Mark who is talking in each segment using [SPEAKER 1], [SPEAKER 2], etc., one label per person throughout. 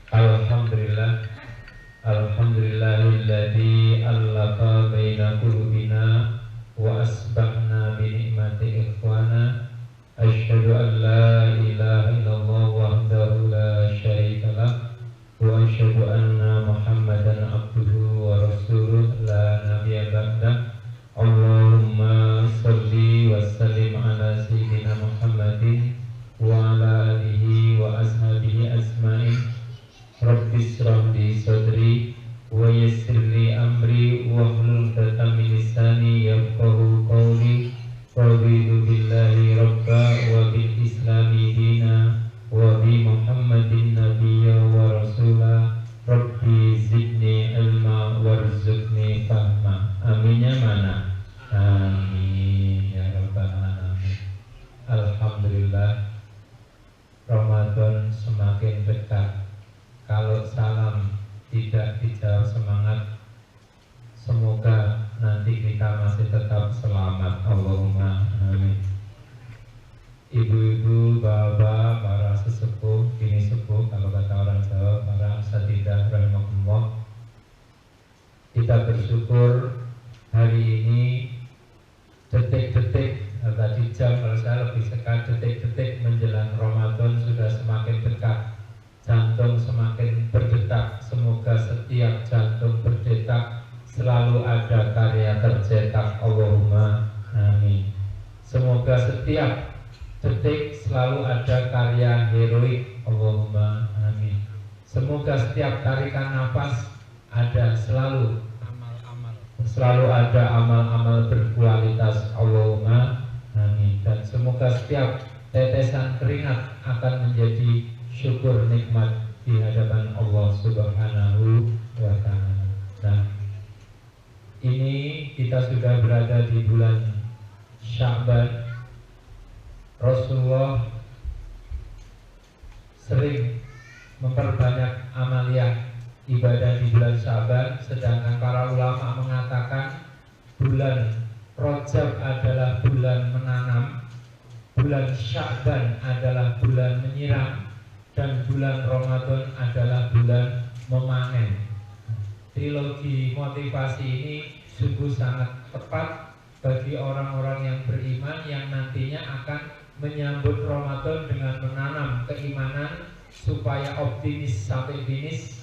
[SPEAKER 1] Alhamdulillah, alhamdulillahilladzi allafa baina qulubina wa asbahna bi ni'mati ikhwana. Asyhadu an la ilaha illallah wahdahu la syarika lah wa asyhadu anna Muhammadan abduhu wa rasuluh la nabiyya ba'dah. Allahumma shalli wa sallim ala sayyidina Muhammadin wa ala alihi wa ashabihi ajmain. Rabbi shrah li sadri wa yassir li amri wahlul 'uqdatam min lisani yafqahu qawli. Raditu billahi rabba wa bil islami dina wa bi Muhammadin nabiyya wa rasula. Rabbi zidni ilma warzuqni fahma. Aminnya mana? Amin ya rabbal alamin. Alhamdulillah, Ramadan semakin dekat. Kalau salam tidak dijawab semangat, semoga nanti kita masih tetap selamat. Allahumma amin. Ibu-ibu, bapak, para sesepuh, kini sepuh, kalau kata orang Jawa, para asatidzah rahimahullah, kita bersyukur hari ini detik-detik, tadi jam kalau saya lebih sekat, detik-detik menjelang Ramadan sudah semakin dekat. Jantung semakin berdetak. Semoga setiap jantung berdetak selalu ada karya tercetak. Allahumma amin. Semoga setiap detik selalu ada karya heroik. Allahumma amin. Semoga setiap tarikan nafas ada selalu ada amal-amal berkualitas. Allahumma amin. Dan semoga setiap tetesan keringat akan menjadi syukur nikmat di hadapan Allah Subhanahu wa ta'ala. Nah, ini kita sudah berada di bulan Sya'ban. Rasulullah sering memperbanyak amaliyah ibadah di bulan Sya'ban, sedangkan para ulama mengatakan bulan Rajab adalah bulan menanam, bulan Sya'ban adalah bulan menyiram, dan bulan Ramadan adalah bulan memanen. Trilogi motivasi ini sungguh sangat tepat bagi orang-orang yang beriman yang nantinya akan menyambut Ramadan dengan menanam keimanan supaya optimis sampai finish,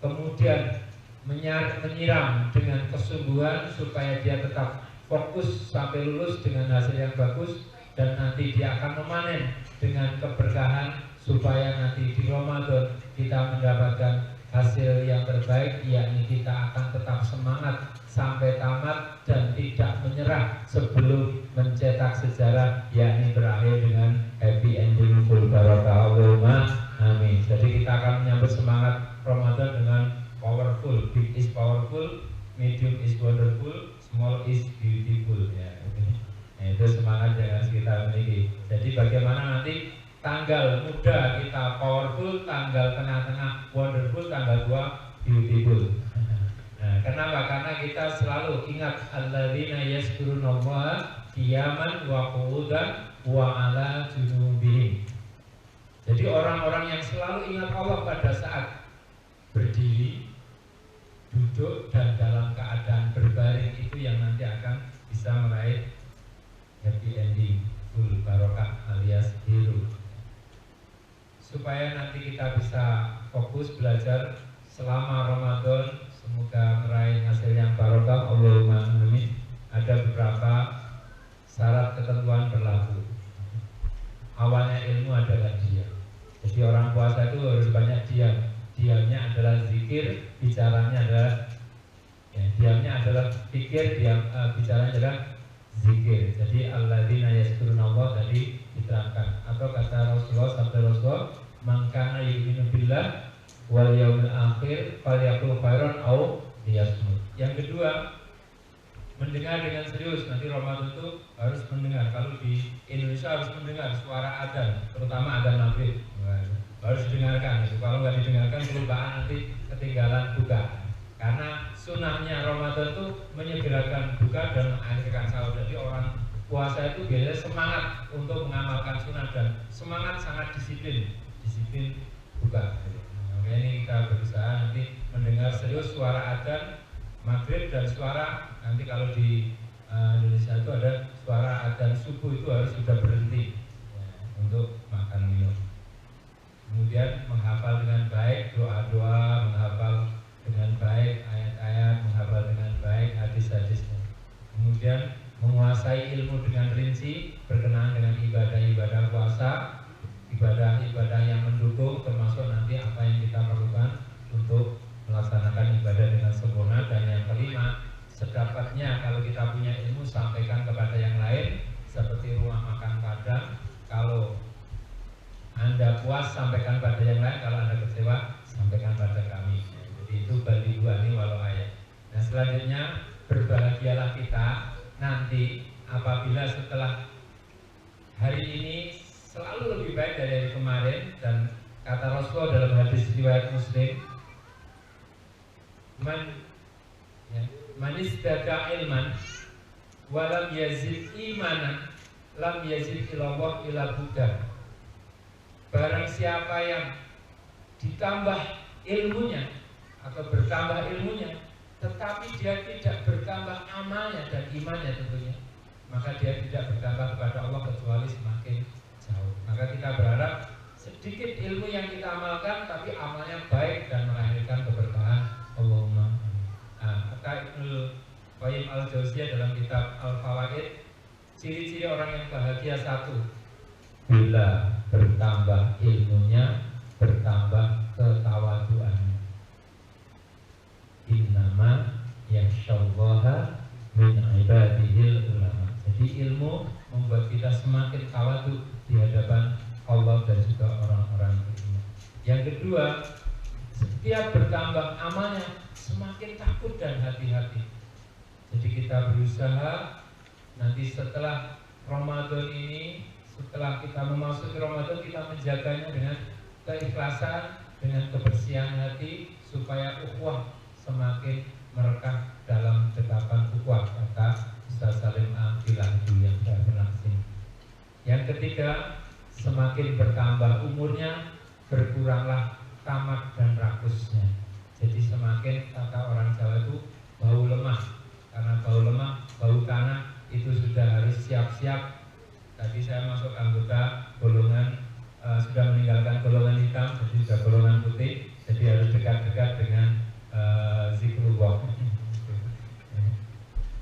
[SPEAKER 1] kemudian menyiram dengan kesungguhan supaya dia tetap fokus sampai lulus dengan hasil yang bagus, dan nanti dia akan memanen dengan keberkahan supaya nanti di Ramadan kita mendapatkan hasil yang terbaik, yakni kita akan tetap semangat sampai tamat dan tidak menyerah sebelum mencetak sejarah, yakni berakhir dengan happy ending full barakah. Allahumma amin. Jadi kita akan menyambut semangat Ramadan dengan powerful. Big is powerful, medium is wonderful, small is beautiful, ya. Nah, itu semangat yang harus kita miliki. Jadi bagaimana nanti tanggal muda kita powerful, tanggal tengah-tengah wonderful, tanggal tua beautiful. Nah, kenapa? Karena kita selalu ingat alladzina yazkurunallaha qiyaman wa qu'udan wa 'ala junubihim. Jadi orang-orang yang selalu ingat Allah pada saat berdiri, duduk, dan dalam keadaan berbaring, itu yang nanti akan bisa meraih happy ending full barokah alias hero. Supaya nanti kita bisa fokus belajar selama Ramadan, semoga meraih hasil yang barokah. Allahumma amin. Ada beberapa syarat ketentuan berlaku. Awalnya ilmu adalah diam. Jadi orang puasa itu harus banyak diam. Diamnya adalah zikir, bicaranya adalah diamnya adalah pikir, bicaranya adalah zikir. Jadi alladzina yazkurunallah tadi diterangkan. Atau kata Rasulullah, sabda Rasulullah, man kana yu'minu billah wal yaumil akhir falyaqul khairan aw liyasmut. Yang kedua, mendengar dengan serius. Nanti Ramadan itu harus mendengar. Kalau di Indonesia harus mendengar suara adzan, terutama adzan maghrib. Harus didengarkan. Kalau nggak didengarkan kelupaan, nanti ketinggalan buka. Karena sunnahnya Ramadan itu menyegerakan buka dan mengakhirkan sahur. Jadi orang puasa itu biasanya semangat untuk mengamalkan sunnah dan semangat sangat disiplin buka. Oke. Ya, ini kita berusaha nanti mendengar serius suara adzan maghrib dan suara nanti kalau di Indonesia itu ada suara adzan subuh itu harus sudah berhenti ya, untuk makan minum. Kemudian menghafal dengan baik doa-doa, menghafal dengan baik ayat-ayat, menghafal dengan baik hadis-hadisnya. Kemudian menguasai ilmu dengan rinci berkenaan dengan ibadah-ibadah puasa, ibadah-ibadah yang mendukung, termasuk nanti apa yang kita perlukan untuk melaksanakan ibadah dengan sempurna. Dan yang kelima, sedapatnya kalau kita punya ilmu sampaikan kepada yang lain, seperti rumah makan Padang. Kalau Anda puas sampaikan pada yang lain, kalau Anda kecewa sampaikan pada kami. Jadi itu balighu anni walau ayat. Nah, selanjutnya berbahagialah kita nanti apabila setelah hari ini selalu lebih baik dari hari kemarin. Dan kata Rasulullah dalam hadis riwayat Muslim, man istada ilman walam yazid imanan lam yazid ilallah ila buddha. Barang siapa yang ditambah ilmunya atau bertambah ilmunya tetapi dia tidak bertambah amalnya dan imannya tentunya, maka dia tidak bertambah kepada Allah kecuali semakin jauh. Maka kita berharap sedikit ilmu yang kita amalkan tapi amalnya baik dan melahirkan keberkahan. Allahumma. Kata Ibnu Qayyim al-Jauziyah dalam kitab Al-Fawaid, ciri-ciri orang yang bahagia satu, bila bertambah ilmunya, bertambah ketawaduannya. Innama yakhsyallaha min ibadihil ulama. Jadi ilmu membuat kita semakin tawadu di hadapan Allah dan juga orang-orang berilmu. Yang kedua, setiap bertambah amalnya semakin takut dan hati-hati. Jadi kita berusaha nanti setelah Ramadan ini, setelah kita memasuki Ramadan, kita menjaganya dengan keikhlasan, dengan kebersihan hati, supaya ukhuwah semakin merekah dalam dekapan ukhuwah, kata Ustaz Salim Aqilah yang sudah pernah kesini. Yang ketiga, semakin bertambah umurnya, berkuranglah tamak dan rakusnya. Jadi semakin, kata orang Jawa itu, bau lemah. Karena bau lemah, bau tanah itu sudah harus siap-siap. Tadi saya masuk anggota golongan sudah meninggalkan golongan hitam, jadi sudah golongan putih. Jadi harus dekat-dekat dengan zikrullah.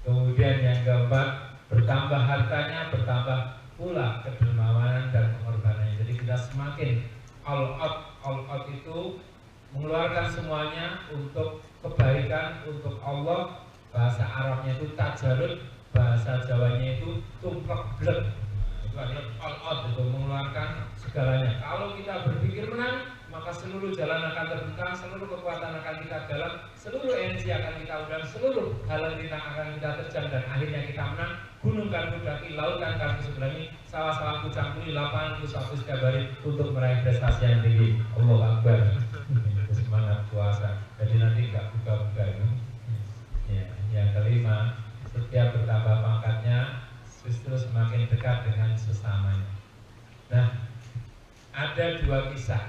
[SPEAKER 1] Kemudian yang keempat, bertambah hartanya, bertambah pula kedermawanan dan pengorbanannya. Jadi kita semakin all out itu mengeluarkan semuanya untuk kebaikan, untuk Allah. Bahasa Arabnya itu tajarud, bahasa Jawanya itu tumplek blek. Itu adalah all out, itu mengeluarkan segalanya. Kalau kita berpikir menang, maka seluruh jalan akan terbuka, seluruh kekuatan akan kita dalam, seluruh energi akan kita undang, seluruh hal kita akan kita terjang, dan akhirnya kita menang. Gunung kan kudaki, laut kan kaki seberangi, sawah-sawah kucampuri, lapangan kusapu setiap hari untuk meraih prestasi yang tinggi. Allahu Akbar. Itu semangat puasa. Jadi nanti nggak buka-buka itu. Ya, yang kelima, setiap bertambah pangkatnya justru semakin dekat dengan sesamanya. Nah, ada dua kisah.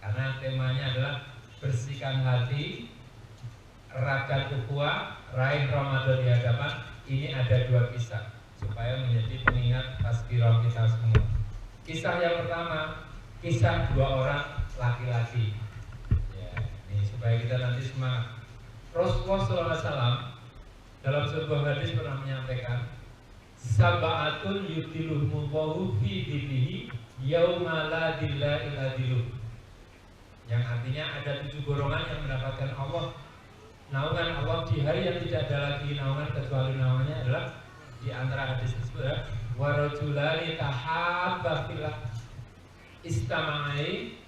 [SPEAKER 1] Karena temanya adalah bersihkan hati, eratkan ukhuwah, raih Ramadan di hadapan. Ini ada dua kisah supaya menjadi pengingat tazkirah kita semua. Kisah yang pertama, kisah dua orang laki-laki. Ya, ini supaya kita nanti semangat. Rasulullah SAW dalam sebuah hadis pernah menyampaikan, sab'atun yudhiluhumullahu fi dhillihi yauma la dhilla illa dhilluh. Yang artinya ada 7 golongan yang mendapatkan naungan Allah di hari yang tidak ada lagi naungan kecuali naungannya adalah di antara hadis tersebut ya, wa rajulani tahabba fillah istama'ai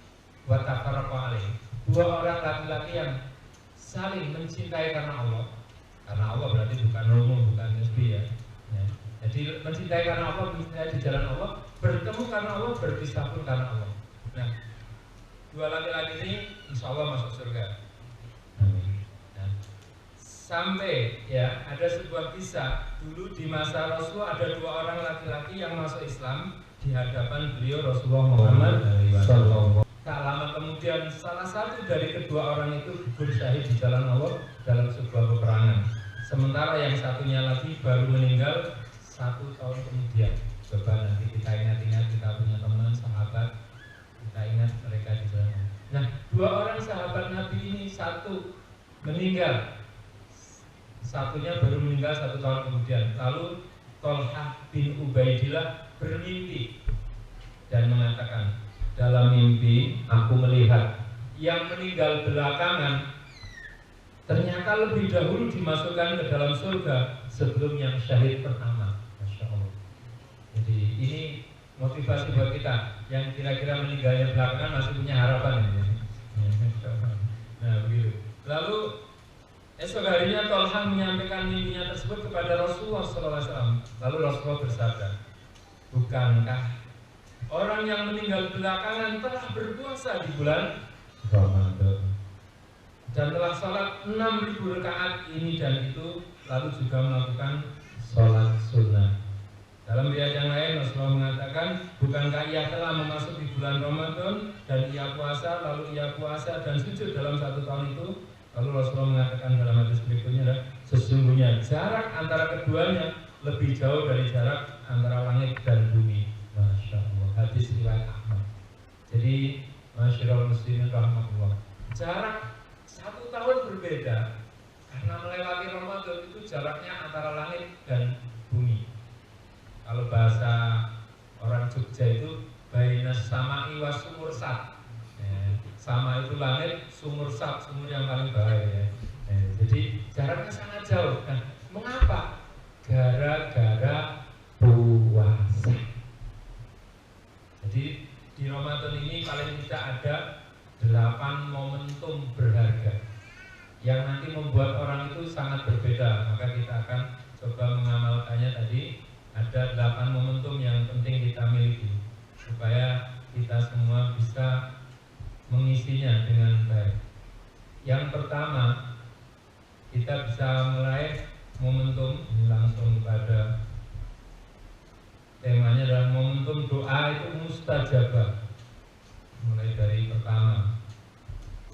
[SPEAKER 1] wa tafarraqa alaihi. Dua orang laki-laki yang saling mencintai karena Allah. Karena Allah berarti bukan umum, bukan nisbi ya. Jadi mencintai karena Allah, mencintai di jalan Allah, bertemu karena Allah, berpisah pun karena Allah. Nah, dua laki-laki ini insya Allah masuk surga. Nah, sampai ya ada sebuah kisah dulu di masa Rasulullah, ada dua orang laki-laki yang masuk Islam di hadapan beliau Rasulullah Muhammad SAW. Tak lama kemudian salah satu dari kedua orang itu gugur syahid di jalan Allah dalam sebuah peperangan. Sementara yang satunya lagi baru meninggal 1 tahun kemudian. Coba nanti kita ingat-ingat, kita punya teman, sahabat, kita ingat mereka di jalan. Nah, 2 orang sahabat Nabi ini, satu meninggal, satunya baru meninggal 1 tahun kemudian. Lalu Tolhah bin Ubaidillah bermimpi dan mengatakan, dalam mimpi aku melihat yang meninggal belakangan ternyata lebih dahulu dimasukkan ke dalam surga sebelum yang syahid pertama. Masya Allah. Jadi ini motivasi buat kita yang kira-kira meninggalnya belakangan masih punya harapan ya. Nah begitu. Lalu esok harinya Tolhah menyampaikan mimpinya tersebut kepada Rasulullah SAW. Lalu Rasulullah bersabda, bukankah orang yang meninggal belakangan telah berpuasa di bulan Ramadan dan telah sholat 6.000 rakaat ini dan itu, lalu juga melakukan sholat sunnah. Dalam riwayat yang lain Rasulullah mengatakan, bukankah ia telah memasuki bulan Ramadan dan ia puasa, lalu ia puasa dan sujud dalam 1 tahun itu. Lalu Rasulullah mengatakan dalam hadis berikutnya, sesungguhnya jarak antara keduanya lebih jauh dari jarak antara langit dan bumi. Masya Allah. Hadis riwayat Ahmad. Jadi masyarakat muslimin rahmatullah, jarak 1 tahun berbeda karena melewati Ramadan itu jaraknya antara langit dan bumi. Kalau bahasa orang Jogja itu bainas sama'i wa sumur sat. Sama itu langit, sumur sat, sumur yang paling bawah ya. Jadi jaraknya sangat jauh. Nah, mengapa? Gara-gara puasa. Jadi di Ramadan ini paling tidak ada 8 momentum berharga yang nanti membuat orang itu sangat berbeda. Maka kita akan coba mengamalkannya tadi. Ada 8 momentum yang penting kita miliki supaya kita semua bisa mengisinya dengan baik. Yang pertama, kita bisa meraih momentum ini langsung kepada temanya adalah momentum doa itu mustajabah. Mulai dari pertama,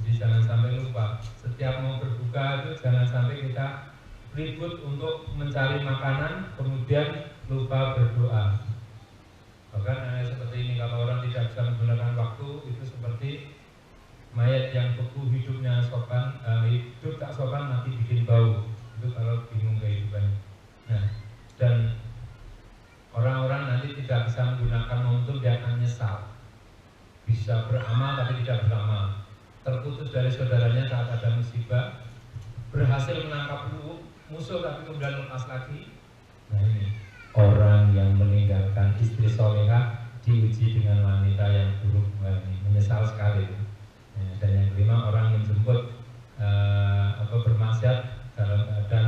[SPEAKER 1] jadi jangan sampai lupa setiap mau berbuka itu jangan sampai kita ribut untuk mencari makanan kemudian lupa berdoa. Bahkan seperti ini, kalau orang tidak bisa menggunakan waktu itu seperti mayat yang beku hidupnya sopan, hidup tak sopan mati bikin bau. Itu kalau bingung kehidupannya. Nah, dan orang-orang nanti tidak bisa menggunakan momentum, dia akan nyesal. Bisa beramal tapi tidak beramal, terputus dari saudaranya saat ada musibah, berhasil menangkap musuh tapi kemudian lepas lagi. Nah ini orang yang meninggalkan istri solehah diuji dengan wanita yang buruk, menyesal sekali. Dan yang kelima, orang menjemput bermaksiat dalam keadaan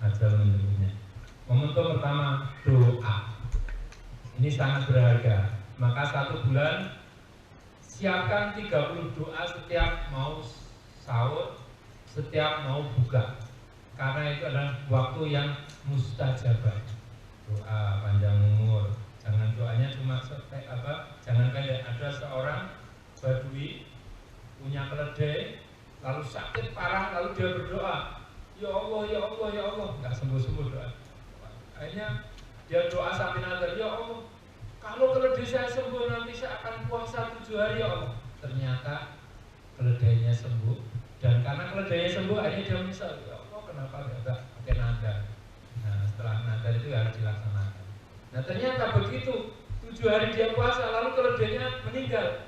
[SPEAKER 1] ajal menjemputnya. Momentum pertama, doa. Ini sangat berharga. Maka 1 bulan siapkan 30 doa setiap mau sahur, setiap mau buka. Karena itu adalah waktu yang mustajabah. Doa panjang umur. Jangan doanya cuma jangan pendek. Ada seorang badui punya keledai, lalu sakit parah, lalu dia berdoa, ya Allah, ya Allah, ya Allah, nggak sembuh-sembuh doa. Akhirnya dia doa sampai nazar, ya Allah, kalau keledai saya sembuh nanti saya akan puasa 7 hari ya Allah. Ternyata keledainya sembuh, dan karena keledainya sembuh akhirnya dia menyesal, ya Allah kenapa nggak pakai nazar. Nah setelah nazar itu harus dilaksanakan. Nah ternyata begitu 7 hari dia puasa, lalu keledainya meninggal.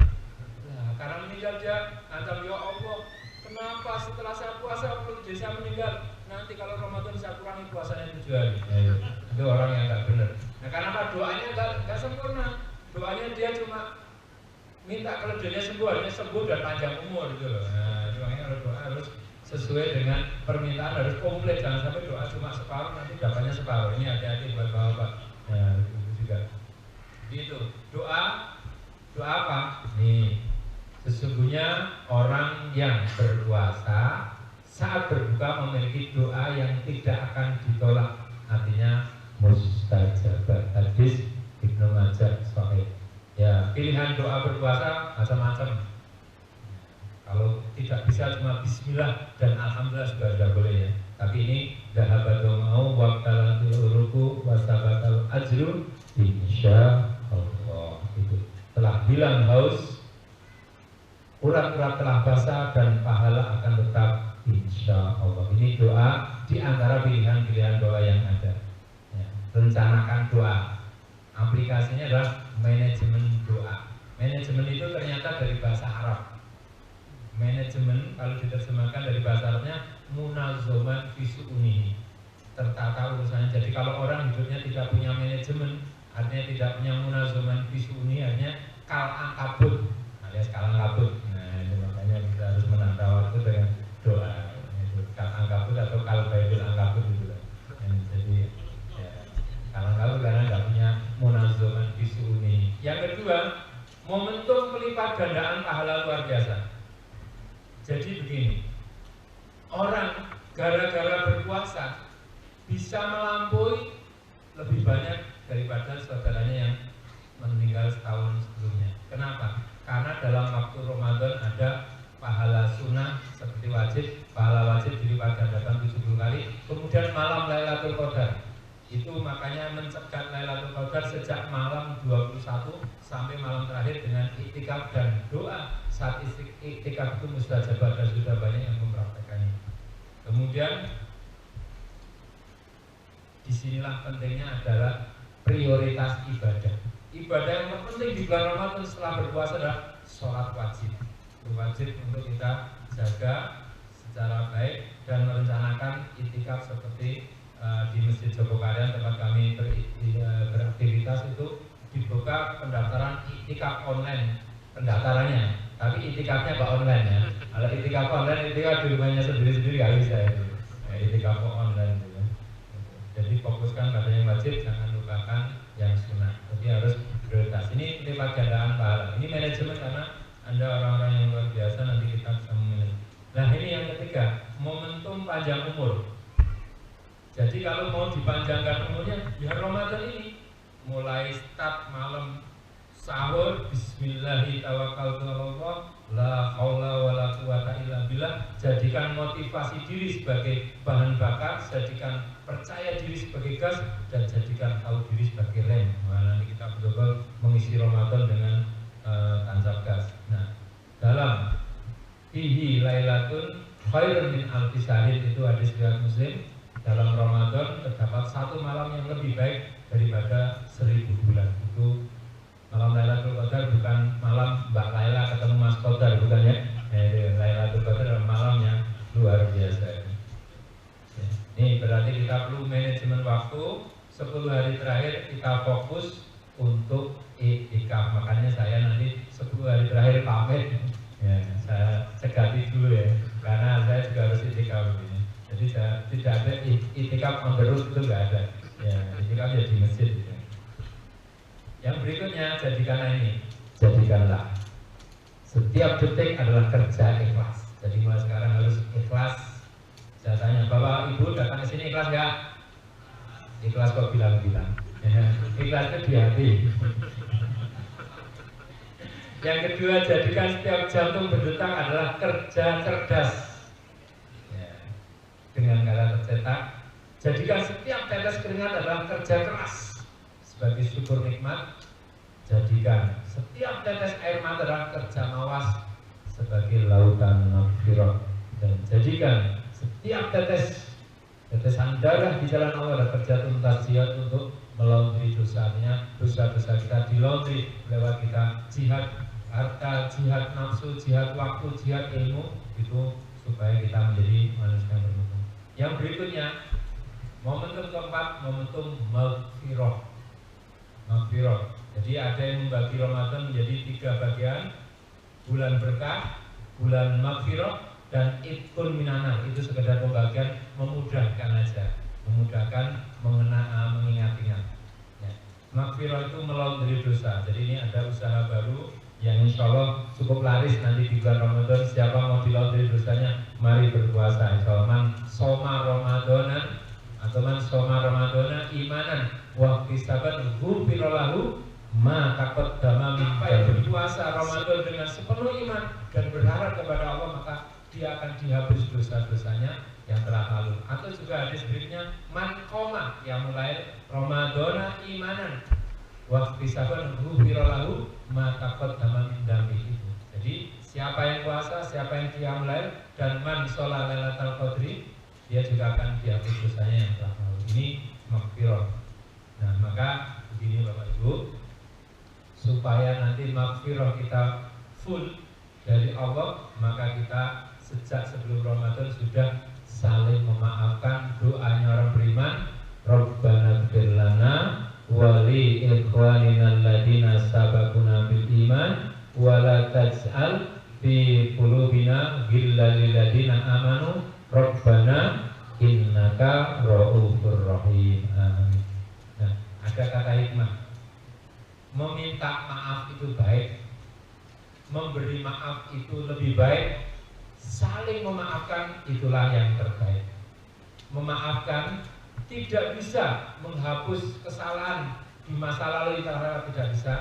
[SPEAKER 1] Karena meninggal dia ancam, ya Allah, kenapa setelah saya puasa keledai saya meninggal? Nanti kalau Ramadan saya kurangi puasanya 7 hari. Itu orang yang nggak benar. Nah karena doanya nggak sempurna. Doanya dia cuma minta keledainya sembuh, akhirnya sembuh dan panjang umur gitu loh. Nah makanya kalau doa harus sesuai dengan permintaan, harus komplit. Jangan sampai doa cuma separuh nanti dapatnya separuh. Ini hati-hati buat bapak. Nah itu juga. Gitu. Doa apa? Nih. Sesungguhnya orang yang berpuasa saat berbuka memiliki doa yang tidak akan ditolak, artinya mustajabah. Hadis Ibnu Majah sahih. Ya, pilihan doa berpuasa macam-macam. Kalau tidak bisa cuma bismillah dan alhamdulillah sudah boleh ya. Tapi ini dahabatul mau waqtalatul uruku wasabatal ajru insyaallah. Itu telah bilang haus, urat-urat telah basah, dan pahala akan tetap insyaallah. Ini doa di antara pilihan-pilihan doa yang ada ya. Rencanakan doa, aplikasinya adalah manajemen doa. Manajemen itu ternyata dari bahasa Arab. Manajemen kalau diterjemahkan dari bahasa Arabnya munazoman visuuni, tertata urusannya. Jadi kalau orang hidupnya tidak punya manajemen, artinya tidak punya munazoman visuuni, artinya kal angkabut alias kalang kabut. Nah itu makanya kita harus menata waktu dengan doa. Itu kal angkabut atau kal baidul angkabut gitu. Jadi ya, kalang kabut karena tidak punya munazoman visuuni. Yang kedua, momentum pelipat gandaan pahala luar biasa. Jadi begini, orang gara-gara berpuasa bisa melampaui lebih banyak daripada saudaranya yang meninggal setahun sebelumnya. Kenapa? Karena dalam waktu Ramadan ada pahala sunnah seperti wajib, pahala wajib dilipat gandakan 70 kali. Kemudian malam Lailatul Qadar, itu makanya mencegat Lailatul Qadar sejak malam 21 sampai malam terakhir dengan iktikaf dan doa. Saat iktikaf itu mustajabah dan sudah banyak yang mempraktekannya. Kemudian disinilah pentingnya adalah prioritas ibadah. Ibadah yang terpenting di bulan Ramadan setelah berpuasa adalah sholat wajib. Wajib untuk kita jaga secara baik dan merencanakan iktikaf seperti di Masjid Jogokarian tempat kami beraktivitas itu dibuka pendaftaran iktikaf online pendaftarannya. Tapi itikafnya Pak online ya. Kalau itikaf online, itikaf di rumahnya sendiri-sendiri nggak bisa itu. Itikaf online gitu. Jadi fokuskan pada yang wajib, jangan lupakan yang sunnah. Jadi harus prioritas. Ini pelipat gandaan pahala. Ini manajemen karena Anda orang-orang yang luar biasa, nanti kita bisa memanage. Nah ini yang ketiga, momentum panjang umur. Jadi kalau mau dipanjangkan umurnya, ya Ramadan ini mulai start malam sahur, bismillahirrahmanirrahim, la haula wala quwata illa billah. Jadikan motivasi diri sebagai bahan bakar, jadikan percaya diri sebagai gas, dan jadikan tahu diri sebagai rem. Nah, nanti kita betul-betul mengisi Ramadan dengan tancap gas. Nah, dalam fihi lailatun khairun min alfi syahrin, itu hadis riwayat Muslim. Dalam Ramadan terdapat satu malam yang lebih baik daripada 1000 bulan. Itu malam Lailatul Qadar, bukan malam Mbak Laila ketemu Mas Qadar, bukan ya. Lailatul Qadar adalah malam yang luar biasa. Ya. Ini berarti kita perlu manajemen waktu. 10 hari terakhir kita fokus untuk iktikaf. Makanya saya nanti 10 hari terakhir pamit. Ya, saya cegati dulu ya, karena saya juga harus iktikaf ini. Jadi saya tidak ada iktikaf on the road, itu nggak ada. Ya, iktikaf ya di masjid. Gitu. Yang berikutnya, jadikanlah setiap detik adalah kerja ikhlas. Jadi mulai sekarang harus ikhlas. Saya tanya, Bapak Ibu datang ke sini ikhlas nggak? Ikhlas kok bilang-bilang. Ikhlas itu di hati. Yang kedua, jadikan setiap jantung berdetak adalah kerja cerdas. Ya. Dengan kata tercetak, jadikan setiap tetes keringat adalah kerja keras. Sebagai syukur nikmat, jadikan setiap tetes air mata adalah kerja mawas sebagai lautan maghfirah, dan jadikan setiap tetesan darah di jalan Allah adalah kerja tuntas jihad untuk melaundri dosanya. Dosa-dosa kita dilaundri lewat kita jihad harta, jihad nafsu, jihad waktu, jihad ilmu, itu supaya kita menjadi manusia yang bermutu. Yang berikutnya, momentum keempat, momentum maghfirah. Maghfirah. Jadi ada yang membagi Ramadan menjadi 3 bagian: bulan berkah, bulan maghfirah, dan itkun minanar. Itu sekedar pembagian memudahkan aja, memudahkan mengingat-ingat. Ya. Maghfirah itu melaundri dosa. Jadi ini ada usaha baru yang insya Allah cukup laris nanti di bulan Ramadan. Siapa mau dilaundri dosanya, mari berpuasa. Insya Allah, man soma Ramadanan atau man soma Ramadana imanan wa ihtisaban ghufira lahu maka qaddama min yang berpuasa Ramadan dengan sepenuh iman dan berharap kepada Allah, maka dia akan dihapus dosa-dosanya yang telah lalu. Atau juga hadis berikutnya, man qoma, yang mulai Ramadana imanan wa ihtisaban ghufira lahu ma taqaddama min dzambihi. Jadi siapa yang puasa, siapa yang qiyamul lail dan man sholat lailatul qadri, dia juga akan dihapus dosanya yang telah lalu. Ini maghfirah. Nah, maka begini Bapak Ibu, supaya nanti maghfirah kita full dari Allah, maka kita sejak sebelum Ramadan sudah saling memaafkan. Doanya orang beriman, Rabbana ighfir lana wa li ikhwanina alladziina sabaquna bil iman wa la taj'al fi qulubina ghillan lil ladziina amanu Rabbana innaka ra'ufur rahim. Amin. Nah, ada kata hikmah. Meminta maaf itu baik, memberi maaf itu lebih baik, saling memaafkan itulah yang terbaik. Memaafkan tidak bisa menghapus kesalahan di masa lalu, tidak bisa,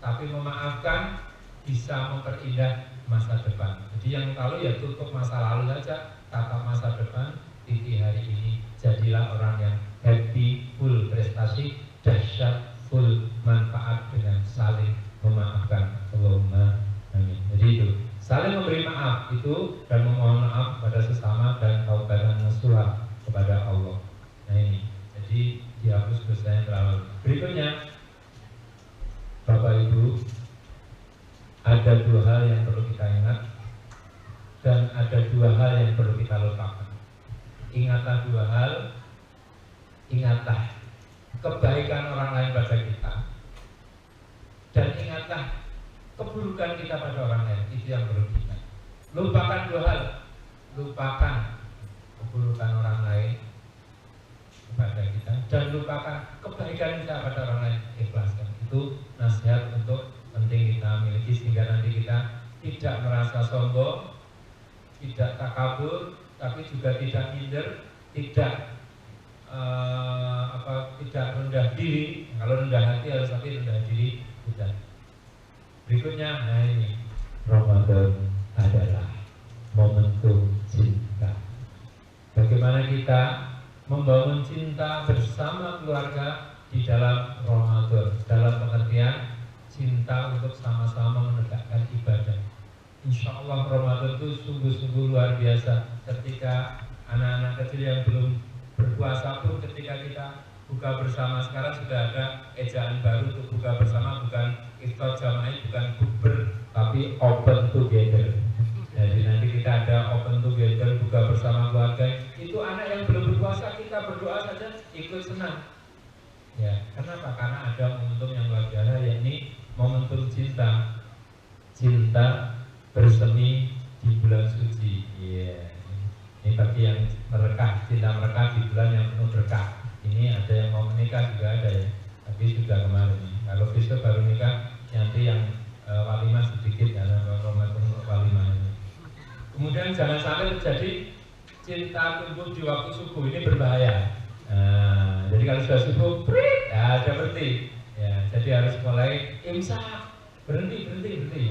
[SPEAKER 1] tapi memaafkan bisa memperindah masa depan. Jadi yang lalu ya tutup masa lalu saja, tatap masa depan, titi hari ini. Jadilah orang yang happy, full prestasi, dahsyat, full manfaat dengan saling memaafkan. Allahumma amin. Jadi itu saling memberi maaf itu dan memohon maaf kepada sesama dan taubatan nasuha kepada Allah. Nah ini, jadi dihapus dosa yang terlalu. Berikutnya, Bapak Ibu, ada dua hal yang perlu kita ingat dan ada dua hal yang perlu kita lupakan. Ingatlah dua hal, ingatlah kebaikan orang lain pada kita, dan ingatlah keburukan kita pada orang lain. Itu yang perlu kita lupakan. Dua hal, lupakan keburukan orang lain kepada kita dan lupakan kebaikan kita pada orang lain. Ikhlaskan. Itu nasihat untuk penting kita miliki sehingga nanti kita tidak merasa sombong, tidak takabur, tapi juga tidak minder, tidak tidak rendah diri. Kalau rendah hati harus, tapi rendah diri tidak. Berikutnya, nah ini, Ramadan adalah momentum cinta. Bagaimana kita membangun cinta bersama keluarga di dalam Ramadan, dalam pengertian cinta untuk sama-sama menegakkan ibadah. Insya Allah Ramadan itu sungguh-sungguh luar biasa. Ketika anak-anak kecil yang belum berpuasa pun, ketika kita buka bersama, sekarang sudah ada ejaan baru untuk buka bersama, bukan iftar jama'i, bukan bukber, tapi open together. Jadi nanti kita ada open together, buka bersama keluarga. Itu anak yang belum berpuasa, kita berdoa saja ikut senang. Ya, kenapa? Karena ada momentum yang luar biasa, yakni momentum cinta. Cinta bersemi di bulan suci. Yeah. Ini bagi yang merekah, cinta merekah di bulan yang penuh berkah. Ini ada yang mau menikah juga ada ya, tapi sudah kemarin. Kalau besok baru nikah, nanti yang walimah sedikit karena Ramadan walimah ini. Kemudian jangan sampai terjadi cinta tumbuh di waktu subuh, ini berbahaya. Nah, jadi kalau sudah subuh, ya sudah berhenti. Ya, jadi harus mulai imsak, berhenti.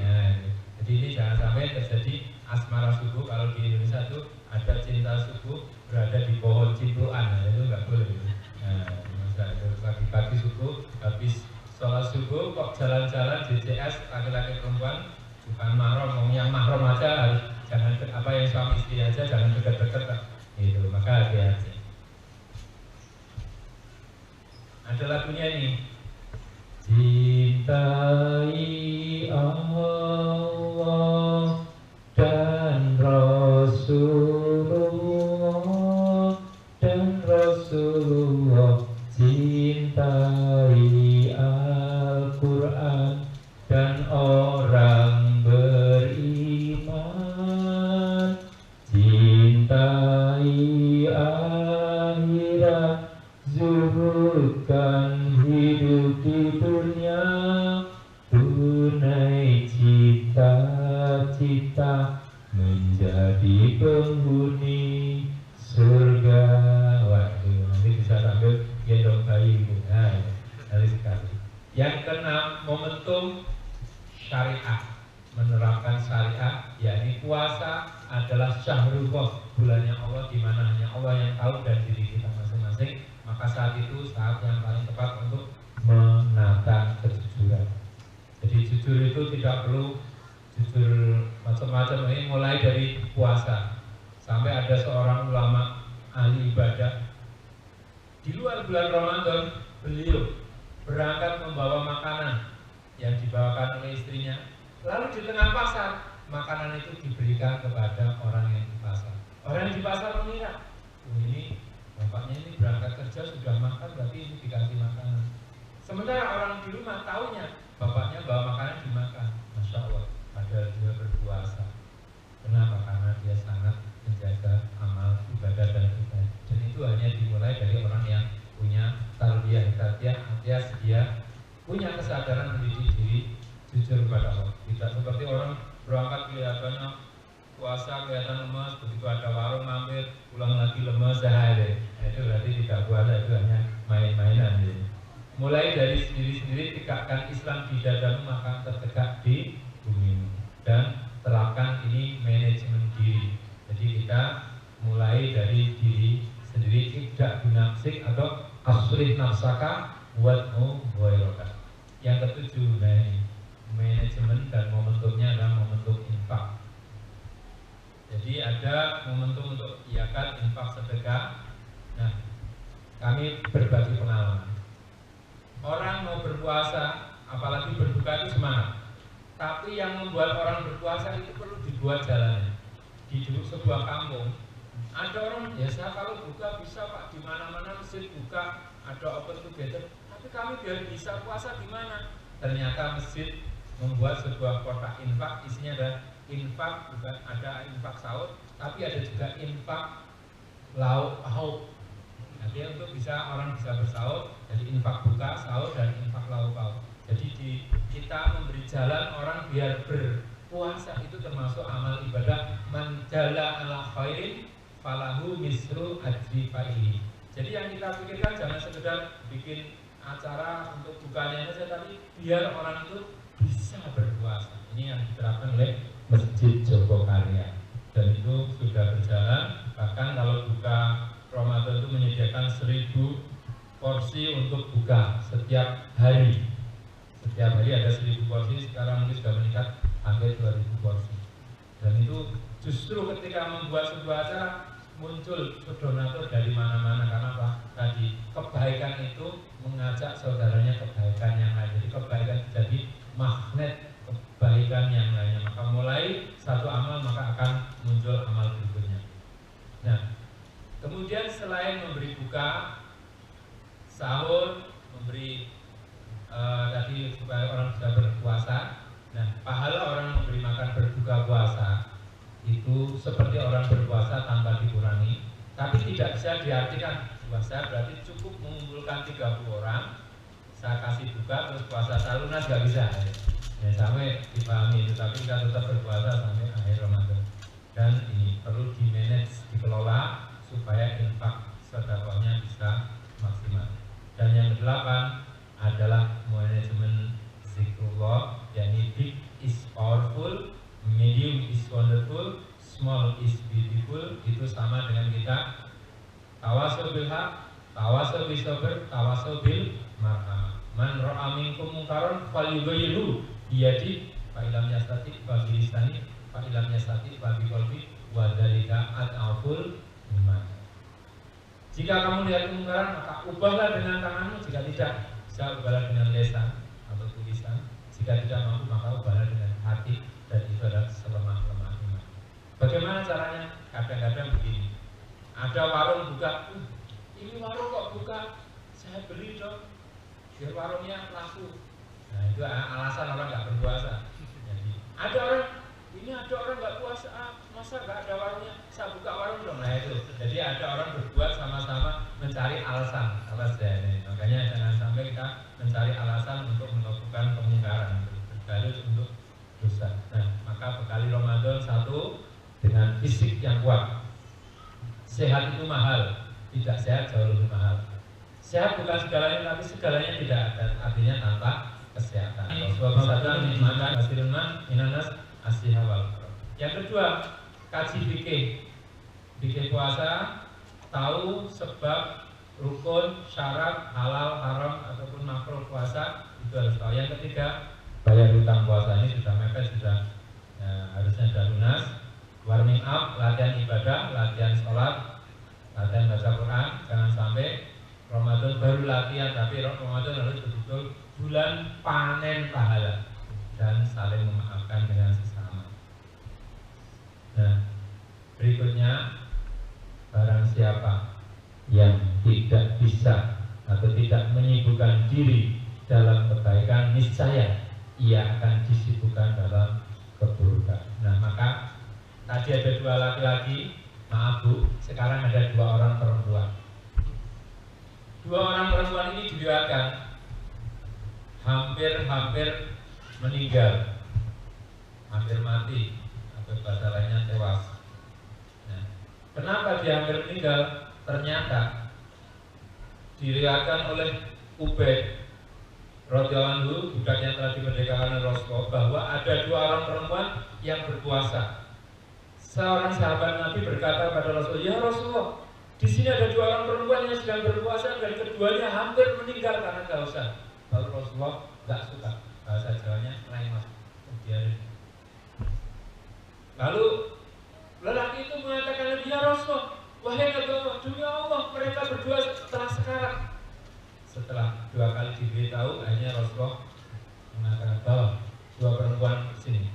[SPEAKER 1] Ya, jadi ini jangan sampai terjadi asmara subuh. Kalau di Indonesia itu ada cinta subuh berada di pohon cipluan, nah, itu nggak boleh. Nah, pagi-pagi subuh, habis sholat subuh kok jalan-jalan JCS laki-laki perempuan, bukan mahram, yang mahram aja harus jangan yang suami istri aja jangan dekat-dekat, itu maka hati-hati. Ada lagunya ini, cintai Allah dan Rasulullah, cintai Al-Quran dan orang beriman, cintai akhirat, zuhudkan hidup di dunia, tunai Yang keenam, momentum syariah, menerapkan syariah, yakni puasa adalah syahrullah, bulannya Allah, di mana hanya Allah yang tahu dan diri kita masing-masing. Maka saat itu saat yang paling tepat untuk menata kejujuran. Jadi jujur itu tidak perlu jujur macam-macam, ini mulai dari puasa. Sampai ada seorang ulama ahli ibadah di luar bulan Ramadan, beliau berangkat membawa makanan yang dibawakan oleh istrinya. Lalu di tengah pasar, makanan itu diberikan kepada orang yang di pasar. Orang yang di pasar mengira, oh ini bapaknya ini berangkat kerja sudah makan, berarti ini dikasih makanan. Sementara orang di rumah tahunya bapaknya bawa makanan dimakan. Masya Allah, padahal dia berpuasa. Kenapa? Karena dia sangat menjaga amal ibadah dan ibadah. Dan itu hanya dimulai dari orang yang punya tarbiyah, alias dia punya kesadaran mendidik diri jujur kepada Allah. Tidak seperti orang berangkat kelihatannya puasa kelihatan lemas, begitu ada warung mampir pulang lagi lemas sehari. Itu berarti tidak puasa, itu hanya main-mainan. Mulai dari sendiri-sendiri, tegakkan Islam di dadamu maka tertegak di bumi. Dan terapkan ini manajemen diri. Jadi kita mulai dari diri sendiri, tidak binafsik atau asrih nafsaka wad'u ghairaka. Yang ketujuh, manajemen dan momentumnya adalah momentum infak. Jadi ada momentum untuk zakat, infak, sedekah. Nah, kami berbagi pengalaman. Orang mau berpuasa, apalagi berbuka itu semangat. Tapi yang membuat orang berpuasa itu perlu dibuat jalannya. Di sebuah kampung, ada orang biasa kalau buka bisa Pak, di mana-mana masjid buka, ada open together. Tapi kami biar bisa puasa di mana? Ternyata masjid membuat sebuah kotak infak, isinya ada infak, bukan ada infak sahur, tapi ada juga infak lauk. Jadi untuk bisa orang bisa bersahur, jadi infak buka, sahur, dan infak lauk. Jadi kita memberi jalan orang biar berpuasa itu termasuk amal ibadah. Man jala ala khairin falahu misru ajri fa'ili. Jadi yang kita pikirkan jangan sekedar bikin acara untuk bukanya saja, tapi biar orang itu bisa berpuasa. Ini yang diterapkan oleh Masjid Jogokarya, dan itu sudah berjalan. Bahkan kalau buka Ramadan itu menyediakan 1000 porsi untuk buka setiap hari. Setiap hari ada 1000 porsi, sekarang mungkin sudah meningkat hampir 2000 porsi. Dan itu justru ketika membuat sebuah acara muncul donatur dari mana-mana. Karena apa? Tadi kebaikan itu mengajak saudaranya kebaikan yang lain. Jadi kebaikan jadi magnet kebaikan yang lainnya. Maka mulai satu amal maka akan muncul amal berikutnya. Nah, kemudian selain memberi buka, sahur, memberi tadi supaya orang bisa berpuasa. Nah, pahala orang memberi makan berbuka puasa itu seperti orang berpuasa tanpa dikurangi. Tapi tidak bisa diartikan puasa berarti cukup mengumpulkan 30 orang, saya kasih buka terus puasa salunas, nggak bisa. Ya, sampai dipahami itu, tapi kita tetap berpuasa sampai akhir Ramadan. Dan ini perlu di-manage, dikelola supaya infak sedekahnya bisa maksimal. Dan yang kedelapan adalah manajemen zikrullah, yakni big is powerful, medium is wonderful, small is beautiful. Itu sama dengan kita tawasul bil haq, tawasul bis sabr, tawasul bil marhamah. Man ra'a minkum munkaran falyughayyirhu biyadi, fa illam yastati fa bilisani, fa illam yastati fa biqalbi, wa dzalika ad'aful iman. Jika kamu lihat kemungkaran maka ubahlah dengan tanganmu, jika tidak bisa ubahlah dengan lisan atau tulisan, jika tidak mampu maka ubahlah dengan hati, dan itu adalah selemah-lemah iman. Bagaimana caranya? Kadang-kadang begini, ada warung buka, ini warung kok buka, saya beli dong biar warungnya laku. Nah itu alasan orang nggak berpuasa. Jadi ada orang, ini ada orang nggak puasa, masa nggak ada warungnya, saya buka warung dong. Nah itu, jadi ada orang berbuat sama-sama mencari alasan. Makanya jangan sampai kita mencari alasan untuk melakukan kemungkaran, berdalil untuk dosa. Nah maka bekali Ramadan satu dengan fisik yang kuat. Sehat itu mahal, tidak sehat jauh lebih mahal. Sehat bukan segalanya, tapi segalanya tidak ada, artinya tanpa Wabasatan nikmatan hasilman minanas asihawal. Yang kedua, kaji fikih puasa, tahu sebab, rukun, syarat, halal, haram ataupun makruh puasa itu harus tahu. Yang ketiga, bayar hutang puasa. Ini sudah mepet, sudah harusnya sudah lunas. Warming up, latihan ibadah, latihan sholat, latihan baca Quran. Jangan sampai Ramadan baru latihan, tapi Ramadan harus betul-betul bulan panen pahala dan saling memaafkan dengan sesama. Nah, berikutnya, barang siapa yang tidak bisa atau tidak menyibukkan diri dalam kebaikan, niscaya ia akan disibukkan dalam keburukan. Nah, maka tadi ada 2 laki-laki, maaf Bu, sekarang ada 2 orang perempuan. 2 orang perempuan ini diriwayatkan hampir meninggal, hampir mati, atau bahasa lainnya tewas. Nah, kenapa dia hampir meninggal? Ternyata diriwayatkan oleh Ubaid radhiyallahu anhu, budak yang telah dimerdekakan oleh Rasulullah, bahwa ada 2 orang perempuan yang berpuasa. Seorang sahabat Nabi berkata pada Rasulullah, "Ya Rasulullah, di sini ada 2 orang perempuan yang sedang berpuasa dan keduanya hampir meninggal karena kehausan." Lalu Rasulullah nggak suka, bahasa Jawanya lemah, biarin. Lalu lelaki itu mengatakan, "Ya Rasulullah, wahai Nabi, demi Allah, mereka berdua setelah sekarang." Setelah 2 kali diberitahu, akhirnya Rasulullah mengatakan, "Bawa 2 perempuan ke sini."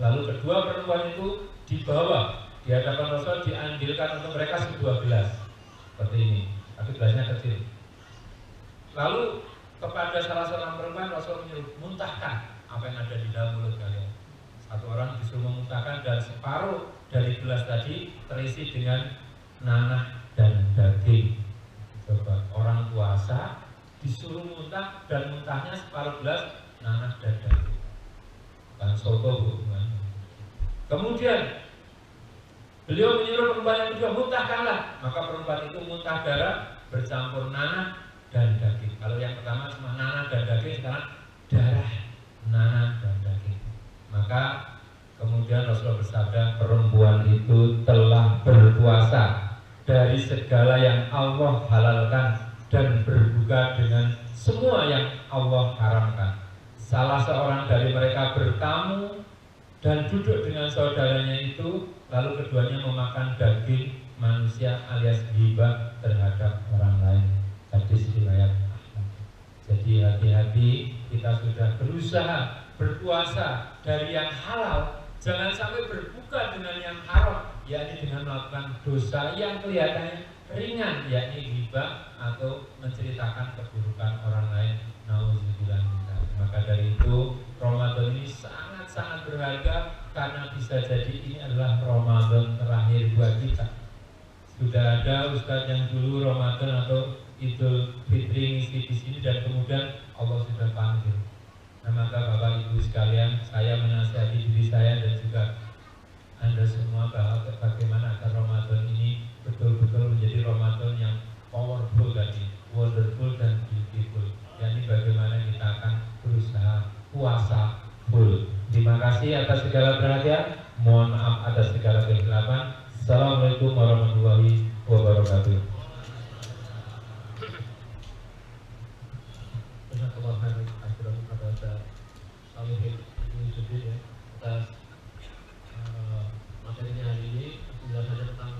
[SPEAKER 1] Lalu kedua perempuan itu dibawa di hadapan Rasul, diambilkan untuk mereka sebuah gelas seperti ini, tapi gelasnya kecil. Lalu kepada salah seorang perempuan Rasul menyuruh, muntahkan apa yang ada di dalam mulut kalian. Satu orang disuruh memuntahkan dan separuh dari gelas tadi terisi dengan nanah dan daging. Coba, orang puasa disuruh muntah dan muntahnya separuh gelas nanah dan daging. Kan soto Bu. Kemudian beliau menyuruh perempuan yang kedua, muntahkanlah. Maka perempuan itu muntah darah bercampur nanah dan daging. Kalau yang pertama cuma nanah dan daging, sekarang darah, nanah dan daging. Maka kemudian Rasulullah bersabda, perempuan itu telah berpuasa dari segala yang Allah halalkan dan berbuka dengan semua yang Allah haramkan. Salah seorang dari mereka bertamu dan duduk dengan saudaranya itu, lalu keduanya memakan daging manusia alias ghibah terhadap orang lain. Hadis riwayat Ahmad. Jadi hati-hati, kita sudah berusaha berpuasa dari yang halal, jangan sampai berbuka dengan yang haram, yakni dengan melakukan dosa yang kelihatannya ringan, yakni ghibah atau menceritakan keburukan orang lain. Nauzubillah. Maka dari itu Ramadan ini sangat-sangat berharga, karena bisa jadi ini adalah Ramadan terakhir buat kita. Sudah ada ustadz yang dulu Ramadan atau Idul Fitri ngisi di sini dan kemudian Allah sudah panggil. Nah, maka Bapak Ibu sekalian, saya menasihati diri saya dan juga Anda semua bahwa bagaimana agar Ramadan ini betul-betul menjadi Ramadan yang powerful tadi, wonderful dan beautiful. Yani bagaimana kita akan berusaha puasa full. Terima kasih atas segala perhatian. Mohon maaf atas segala kesilapan. Assalamualaikum warahmatullahi wabarakatuh.
[SPEAKER 2] Atas materinya hari ini, penjelasannya tentang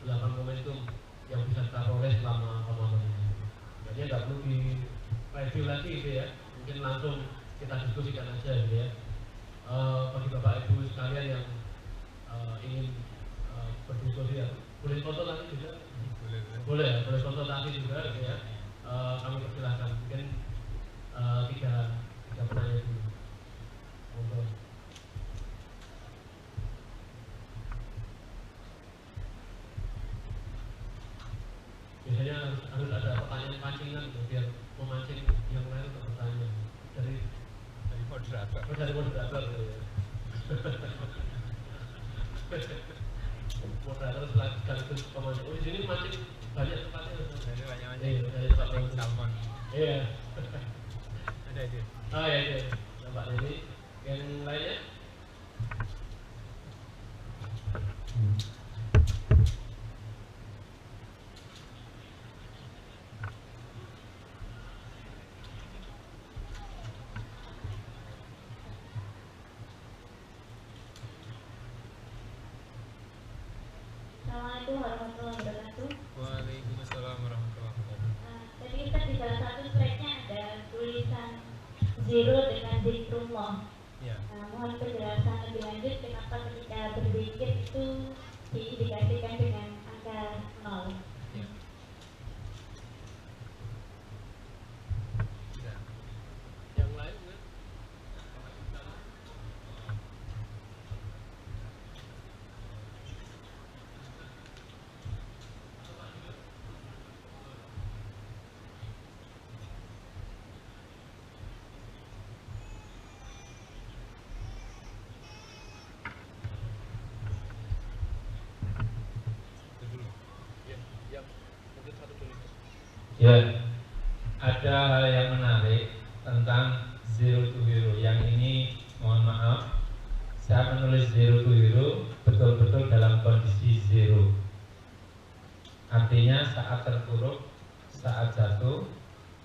[SPEAKER 2] 8 momentum yang bisa kita peroleh selama Ramadan ini. Jadi nggak perlu di review lagi gitu ya, mungkin langsung kita diskusikan aja gitu ya. Bagi Bapak Ibu sekalian yang ingin berdiskusi ya, boleh foto nanti juga, boleh ya, boleh foto nanti juga gitu ya. Kami persilahkan, mungkin tiga penanya dulu. Untuk biasanya harus ada pertanyaan pancingan gitu, biar memancing yang lain untuk bertanya dari moderator. Dari moderator gitu ya. Moderator sekaligus pemancing. Oh, di sini mancing banyak tempatnya. Dari banyak mancing. Dari tempat salmon. Iya. Ada itu. Oh ya itu. Mbak Neni. Yang lainnya?
[SPEAKER 3] Assalamualaikum warahmatullahi wabarakatuh.
[SPEAKER 1] Waalaikumsalam warahmatullahi wabarakatuh.
[SPEAKER 3] Tadi Ustaz di salah satu slide-nya ada tulisan zero dengan zikrullah.
[SPEAKER 1] Ya.
[SPEAKER 3] Mohon penjelasan lebih lanjut kenapa ketika berzikir itu diindikasikan dengan angka 0.
[SPEAKER 1] Ya. Ya.
[SPEAKER 2] Yang lain kan? Ya, mungkin satu dulu.
[SPEAKER 1] Ya, ada hal yang menarik tentang zero to hero. Yang ini mohon maaf, saya menulis zero to hero betul-betul dalam kondisi zero. Artinya saat terpuruk, saat jatuh,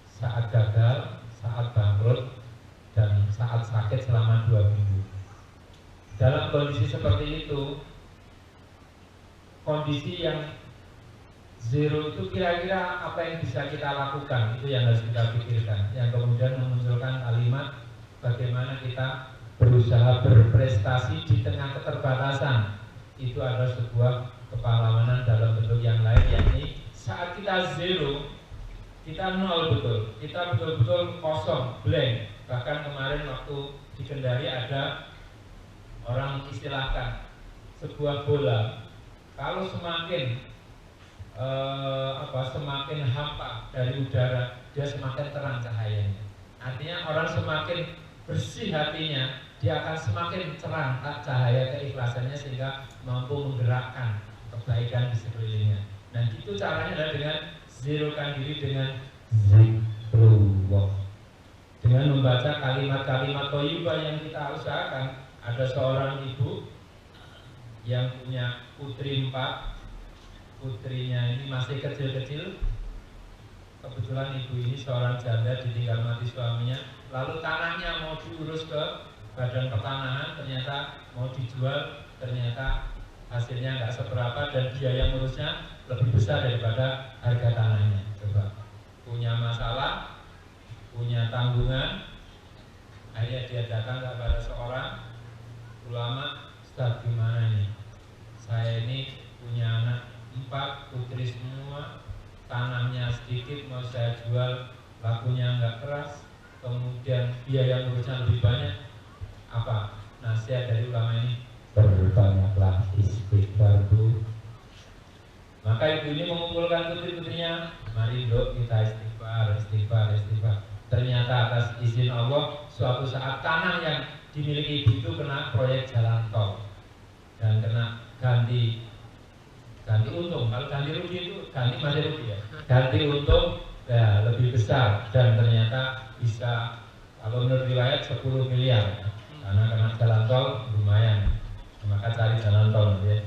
[SPEAKER 1] saat gagal, saat bangkrut, dan saat sakit selama 2 minggu. Dalam kondisi seperti itu, kondisi yang zero itu kira-kira apa yang bisa kita lakukan, itu yang harus kita pikirkan. Yang kemudian memunculkan kalimat bagaimana kita berusaha berprestasi di tengah keterbatasan. Itu adalah sebuah kepahlawanan dalam bentuk yang lain, yakni saat kita zero, kita nol betul, kita betul-betul kosong, blank. Bahkan kemarin waktu di Kendari ada orang mengistilahkan sebuah bola, kalau semakin semakin hampa dari udara, dia semakin terang cahayanya. Artinya orang semakin bersih hatinya, dia akan semakin cerah cahaya keikhlasannya sehingga mampu menggerakkan kebaikan di sekelilingnya. Dan itu caranya adalah dengan zerokan diri dengan zikrullah, dengan membaca kalimat-kalimat thayyibah yang kita usahakan. Ada seorang ibu yang punya putri 4. Putrinya ini masih kecil-kecil. Kebetulan ibu ini seorang janda, ditinggal mati suaminya. Lalu tanahnya mau diurus ke badan pertanahan, ternyata mau dijual, ternyata hasilnya nggak seberapa dan biaya ngurusnya lebih besar daripada harga tanahnya. Coba, punya masalah, punya tanggungan, akhirnya dia datang kepada seorang ulama, "Ustaz, gimana nih? Saya ini punya anak 4, putri semua, tanahnya sedikit, mau saya jual, lakunya nggak keras, kemudian biaya ngurusnya lebih banyak. Apa nasihat dari ulama ini?" Berbanyaklah istighfar, Bu. Maka ibu ini mengumpulkan putri-putrinya, "Mari Dok, kita istighfar. Ternyata atas izin Allah, suatu saat tanah yang dimiliki ibu itu kena proyek jalan tol dan kena ganti untung. Kalau ganti rugi itu masih rugi ya. Ganti untung ya lebih besar, dan ternyata bisa, kalau menurut riwayat 10 miliar karena kena jalan tol lumayan. Maka cari jalan tol ya.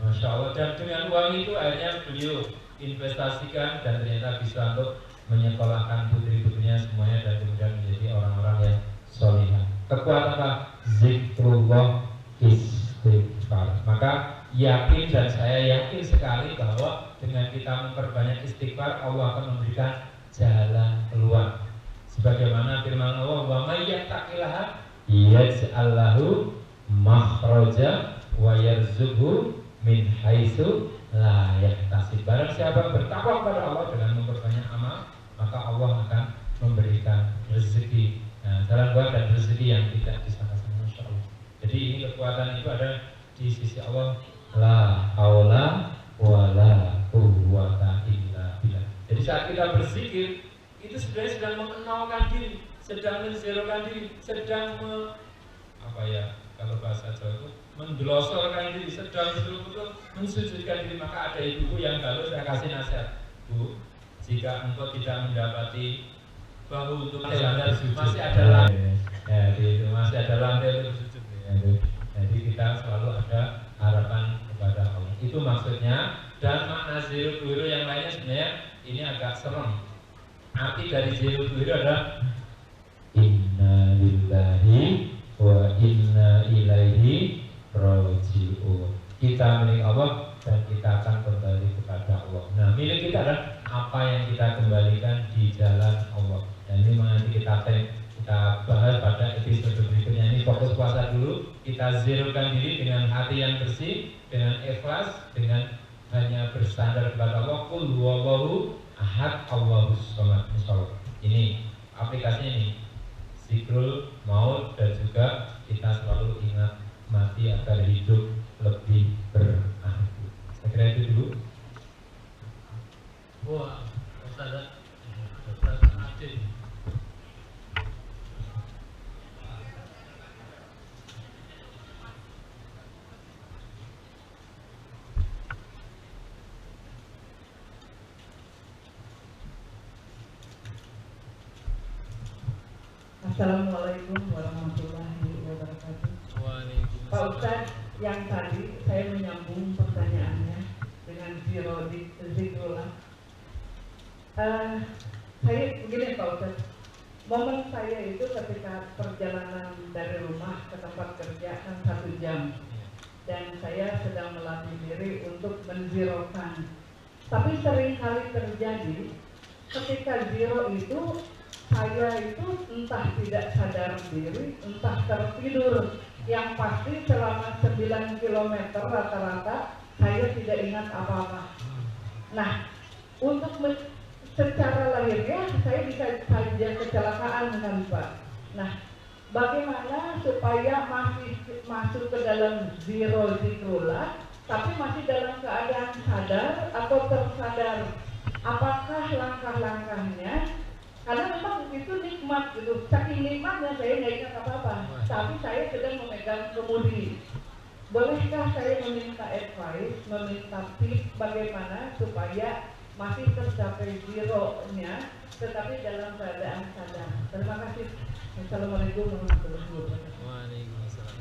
[SPEAKER 1] Masya Allah. Dan dengan uang itu akhirnya beliau investasikan dan ternyata bisa untuk menyekolahkan putri-putrinya semuanya dan kemudian menjadi orang-orang yang solihah. Kekuatan apa? Zikrullah, istighfar. Maka yakin, dan saya yakin sekali bahwa dengan kita memperbanyak istighfar, Allah akan memberikan jalan keluar. Sebagaimana firman Allah, "Wa may yattaqillaha yaj'al lahu makhraja wa yarzuqhu min haitsu la yahtasib." Barang siapa bertakwa kepada Allah dengan memperbanyak amal, maka Allah akan memberikan rezeki, jalan keluar dan rezeki yang tidak disangka-sangka. Masya Allah. Jadi ini kekuatan itu ada di sisi Allah. La haula wala quwwata illa billah. Jadi saat kita berzikir itu sebenarnya sedang mengenalkan diri, sedang menzerokan diri, sedang kalau bahasa Jawa itu mendlosorkan diri, sedang betul-betul mensujudkan diri. Maka ada ibuku yang galau, saya kasih nasihat, "Bu, jika engkau tidak mendapati
[SPEAKER 2] bahu untuk
[SPEAKER 1] masih ada lantai, masih ada lantai untuk sujud. Jadi kita selalu ada harapan kepada Allah. Itu maksudnya. Dan makna zero to hero yang lainnya sebenarnya ini agak serem. Arti dari zero to hero adalah inna lillahi wa inna ilaihi raji'un. Kita milik Allah dan kita akan kembali kepada Allah. Nah, milik kita adalah apa yang kita kembalikan di jalan Allah. Dan ini nanti kita bahas pada episode berikutnya. Ini fokus puasa dulu. Kita zerokan diri dengan hati yang bersih, dengan ikhlas, dengan hanya bersandar kepada Allah. Qul huwallahu ahad, Allahus samad. Insyaallah. Ini aplikasinya ini. Zikrul maut dan juga kita selalu ingat mati agar hidup lebih berarti. Saya kira itu dulu.
[SPEAKER 2] Wah, Ustaz, Aceh.
[SPEAKER 4] Assalamualaikum warahmatullahi wabarakatuh. Pak Ustadz, yang tadi saya menyambung pertanyaannya dengan zikrullah. Saya begini Pak Ustadz, momen saya itu ketika perjalanan dari rumah ke tempat kerja kan 1 jam, dan saya sedang melatih diri untuk menzirokan. Tapi seringkali terjadi ketika zero itu saya itu entah tidak sadar diri, entah tertidur. Yang pasti selama 9 km rata-rata saya tidak ingat apa-apa. Nah, untuk secara lahirnya saya bisa saja kecelakaan kan Pak. Nah, bagaimana supaya masih masuk ke dalam zero zikrullah, tapi masih dalam keadaan sadar atau tersadar? Apakah langkah-langkahnya? Karena memang itu nikmat gitu, saking nikmatnya saya nggak ingat apa-apa, tapi saya sedang memegang kemudi. Bolehkah saya meminta advice, meminta tips bagaimana supaya masih tercapai zero-nya, tetapi dalam keadaan sadar? Terima kasih. Assalamualaikum warahmatullahi wabarakatuh.
[SPEAKER 2] Waalaikumsalam.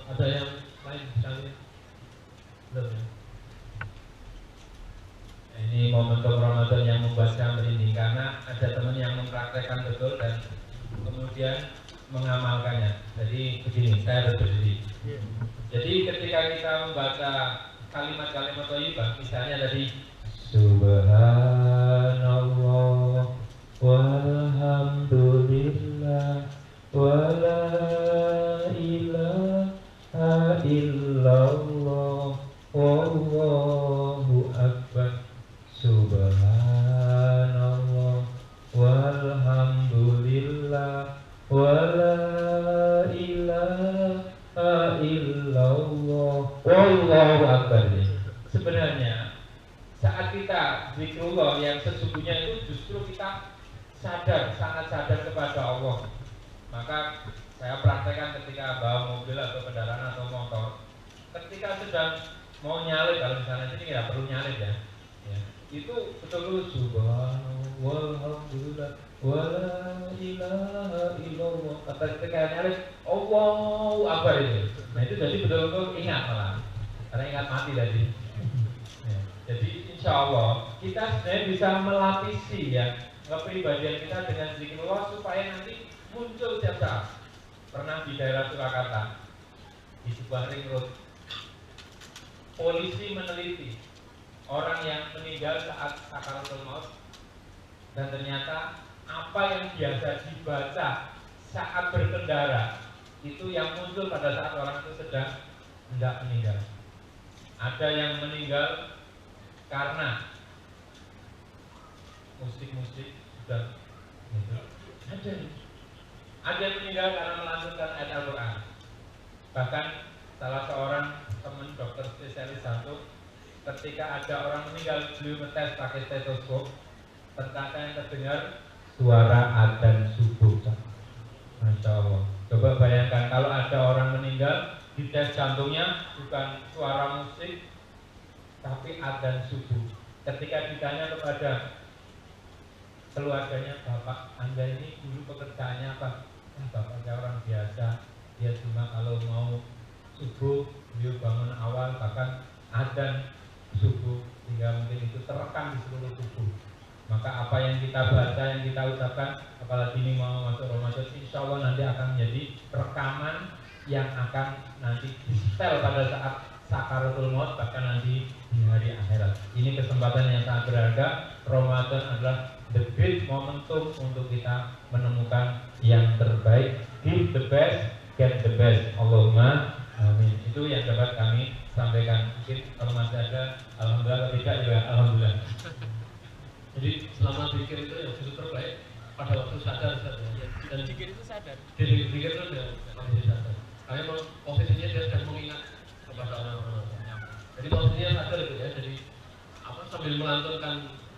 [SPEAKER 2] Ada yang lain sekali? Belum ya?
[SPEAKER 1] Ini momentum Ramadan yang membuat saya merinding karena ada teman yang mempraktekkan betul dan kemudian mengamalkannya. Jadi begini, saya harus berdiri. Jadi ketika kita membaca kalimat-kalimat thayyibah, misalnya tadi Subhanallah walhamdulillah wala ilaha illallah wallahu akbar. Subhanallah walhamdulillah wala ilaha illallah wallahu akbar. Sebenarnya saat kita zikrullah yang sesungguhnya itu justru kita sadar, sangat sadar kepada Allah. Maka saya praktekkan ketika bawa mobil atau kendaraan atau motor, ketika sedang mau nyalip, kalau misalnya sini nggak perlu nyalip ya, itu betul-betul subhanallah walhamdulillah wala ilaha illallah. Ketika nyalip Allahu akbar itu. Nah itu jadi betul-betul ingat malah, karena ingat mati tadi. Jadi insya Allah kita sebenarnya bisa melapisi ya kepribadian kita dengan zikrullah supaya nanti muncul setiap saat. Pernah di daerah Surakarta di sebuah ring road, polisi meneliti orang yang meninggal saat sakaratul maut, dan ternyata apa yang biasa dibaca saat berkendara itu yang muncul pada saat orang itu sedang hendak meninggal. Ada yang meninggal karena musik-musik sudah gitu. Ada yang meninggal karena melantunkan ayat Al-Quran. Bahkan salah seorang teman dokter spesialis jantung, ketika ada orang meninggal, beliau ngetes pakai stetoskop, ternyata yang terdengar suara adzan subuh. Masya Allah. Coba bayangkan kalau ada orang meninggal, dites jantungnya bukan suara musik, tapi adzan subuh. Ketika ditanya kepada keluarganya, Bapak Anda ini dulu pekerjaannya apa? Bapaknya orang biasa, dia cuma kalau mau subuh, beliau bangun awal, bahkan adzan subuh, sehingga mungkin itu terekam di seluruh tubuh. Maka apa yang kita baca, yang kita ucapkan, apalagi ini mau masuk Ramadan, insya Allah nanti akan menjadi rekaman yang akan nanti di-setel pada saat sakaratul maut, bahkan nanti di hari akhirat. Ini kesempatan yang sangat berharga. Ramadan adalah the best momentum untuk kita menemukan yang terbaik. Give the best, get the best. Allahumma amin. Itu yang dapat kami sampaikan. Mungkin kalau masih ada, alhamdulillah. Kalau tidak juga alhamdulillah.
[SPEAKER 2] Jadi selama zikir itu yang justru terbaik pada waktu sadar saja. Dan
[SPEAKER 5] zikir itu sadar.
[SPEAKER 2] Zikir itu sudah kondisi sadar. Karena memang posisinya dia sedang mengingat kepada orang-orang. Jadi posisinya sadar itu ya. Jadi apa sambil melantunkan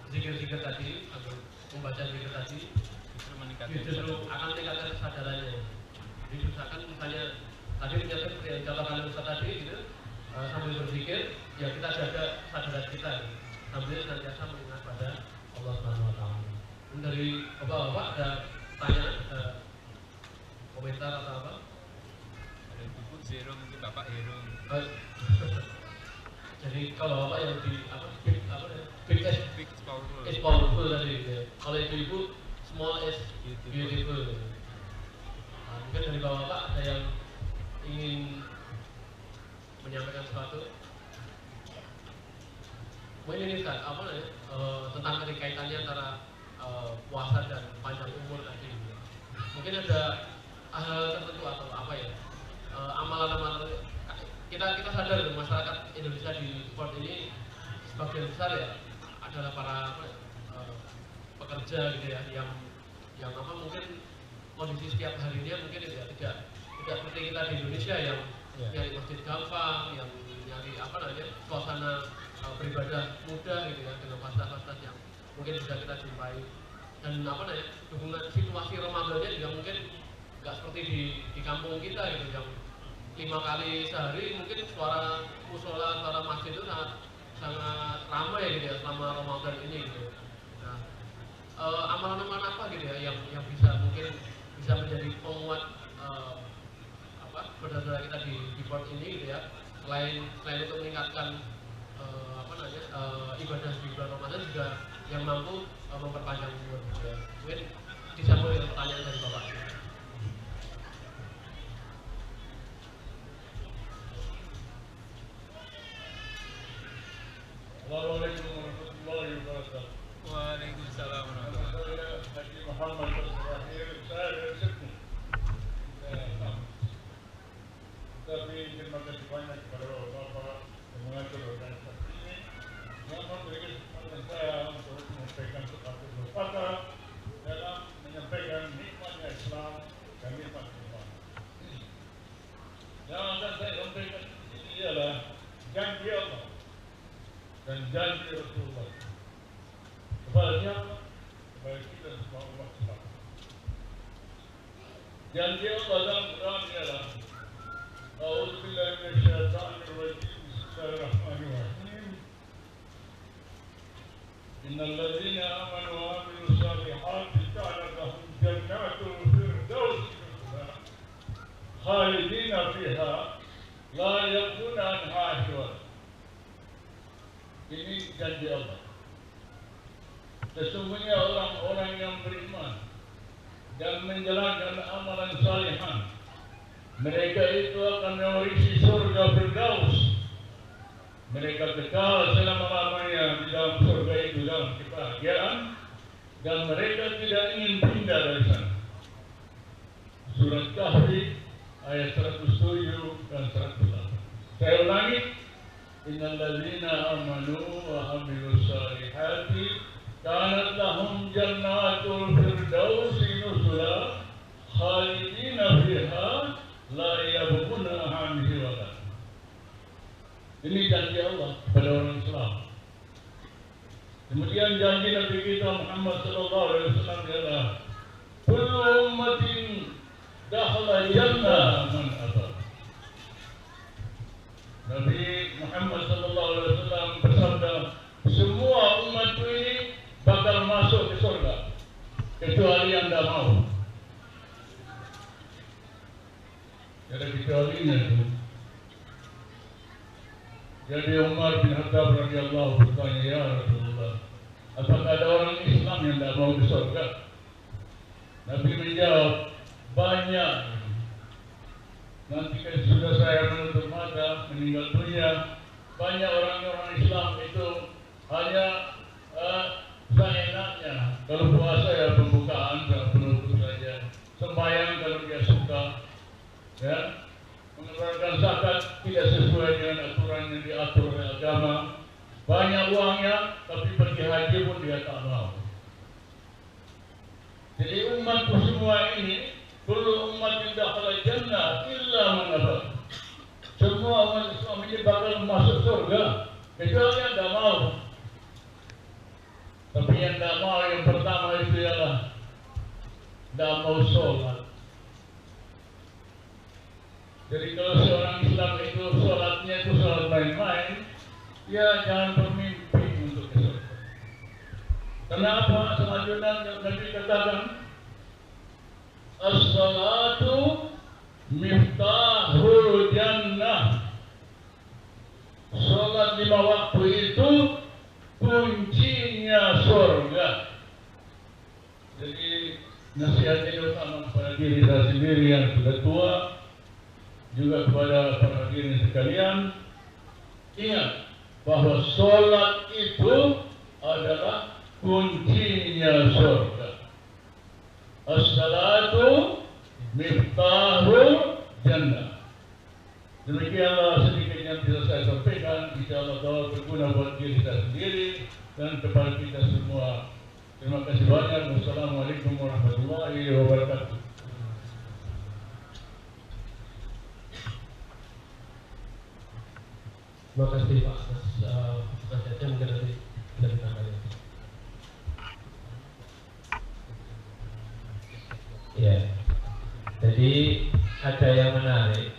[SPEAKER 2] zikir-zikir tadi, sambil membaca zikir tadi, justru akan meningkatkan kesadarannya. Jadi misalkan misalnya tadi menyebut yang contohkan Ustaz tadi gitu, sambil berzikir, ya kita jaga kesadaran kita, sambil senantiasa mengingat pada Allah Subhanahu Wa Taala. Dari bapak-bapak ada tanya, ada komentar atau apa?
[SPEAKER 5] Ada buku Zero mungkin Bapak Hero.
[SPEAKER 2] Jadi kalau bapak yang di apa? Big
[SPEAKER 5] Big powerful.
[SPEAKER 2] is powerful tadi. Ya. Kalau ibu-ibu small is beautiful. Nah, mungkin dari bapak-bapak ada yang ingin menyampaikan sesuatu? Mungkin ini Ustaz, apa namanya? Tentang kaitannya antara puasa dan panjang umur tadi. Mungkin ada hal tertentu atau apa ya? Amalan-amalan kita sadar masyarakat Indonesia di sport ini sebagian besar ya adalah para pekerja gitu ya yang apa mungkin kondisi setiap harinya mungkin ya tidak seperti kita di Indonesia yang nyari masjid gampang, yang nyari apa namanya suasana beribadah mudah gitu ya dengan fasilitas yang mungkin bisa kita jumpai dan apa namanya dukungan situasi Ramadannya juga mungkin nggak seperti di kampung kita gitu yang 5 kali sehari mungkin suara musola, suara masjid itu sangat ramai gitu ya selama Ramadan ini gitu. Nah, amalan-amalan apa gitu ya yang bisa mungkin bisa menjadi penguat saudara-saudara kita di port ini gitu ya selain untuk meningkatkan ibadah di bulan Ramadan juga yang mampu memperpanjang umur gitu ya. Mungkin disambung dengan pertanyaan dari Bapak.
[SPEAKER 6] Assalamualaikum warahmatullahi wabarakatuh.
[SPEAKER 5] Waalaikumsalam warahmatullahi wabarakatuh.
[SPEAKER 6] Haji Muhammad terakhir saya sedih. Tapi terima kasih banyak kepada Bapak yang mengatur organisasi ini yang memberikan kesempatan saya untuk menyampaikan sesuatu berfaedah dalam menyampaikan nikmatnya Islam dan nikmat Islam. Yang akan saya sampaikan ini ialah janji Allah dan janji Rasulullah kepada siapa? Kepada kita semua umat Islam. Janji Allah dalam Quran ialah A'udzu billahi minasyaitonir rajim. Bismillahirrahmanirrahim. Innal ladzina amanu wa 'amilus solihati kanat lahum jannatul firdaus khalidina fiha la yabghuna anha hiwala. Ini janji Allah. Sesungguhnya orang-orang yang beriman dan menjalankan amalan salihan, mereka itu akan mewarisi surga Firdaus. Mereka kekal selama-lamanya di dalam surga itu dalam kebahagiaan dan mereka tidak ingin pindah dari sana. Surat Kahfi ayat 107 dan 108. Saya ulangi. Innal ladzina amanu wa 'amilus solihati kanat lahum jannatul firdausi nuzula khalidina fiha la yabghuna anha hiwala. Ini janji Allah kepada orang Islam. Kemudian janji Nabi kita Muhammad sallallahu alaihi wasallam adalah kullu ummatin dakhala jannah man aba. Nabi Muhammad sallallahu alaihi wasallam bersabda, semua umatku ini bakal masuk ke surga kecuali yang tidak mau. Ada kecualinya itu. Jadi Umar bin Khattab radhiyallahu bertanya, ya Rasulullah, apakah ada orang Islam yang tidak mau ke surga? Nabi menjawab, banyak. Nanti kan sudah saya menutup mata, meninggal dunia, banyak orang-orang Islam itu hanya seenaknya. Kalau puasa ya pembukaan dan penutup saja. Sembahyang kalau dia suka, ya, mengeluarkan zakat tidak sesuai dengan aturan yang diatur oleh agama. Banyak uangnya, tapi pergi haji pun dia tak mau. Jadi umatku semua ini, kullu ummatin dakhala jannah illa man aba. Semua umat Islam ini bakal masuk surga kecuali yang tidak mau. Tapi yang tidak mau yang pertama itu ialah tidak mau sholat. Jadi kalau seorang Islam itu sholatnya itu sholat main-main, ya jangan bermimpi untuk ke surga. Kenapa? Selanjutnya Nabi katakan, as-salatu miftahul jannah. Sholat 5 waktu itu kuncinya surga. Jadi nasihat ini utama kepada diri saya sendiri yang sudah tua, juga kepada para hadirin sekalian. Ingat bahwa sholat itu adalah kuncinya surga. As-salatu miftahul jannah. Demikianlah sedikit yang bisa saya sampaikan. InsyaAllah Allah berguna buat diri saya sendiri dan kepada kita semua. Terima kasih banyak. Wassalamualaikum warahmatullahi wabarakatuh.
[SPEAKER 2] Terima kasih Pak atas nasihatnya, mungkin nanti bisa ditambahkan.
[SPEAKER 1] Ya, jadi ada yang menarik.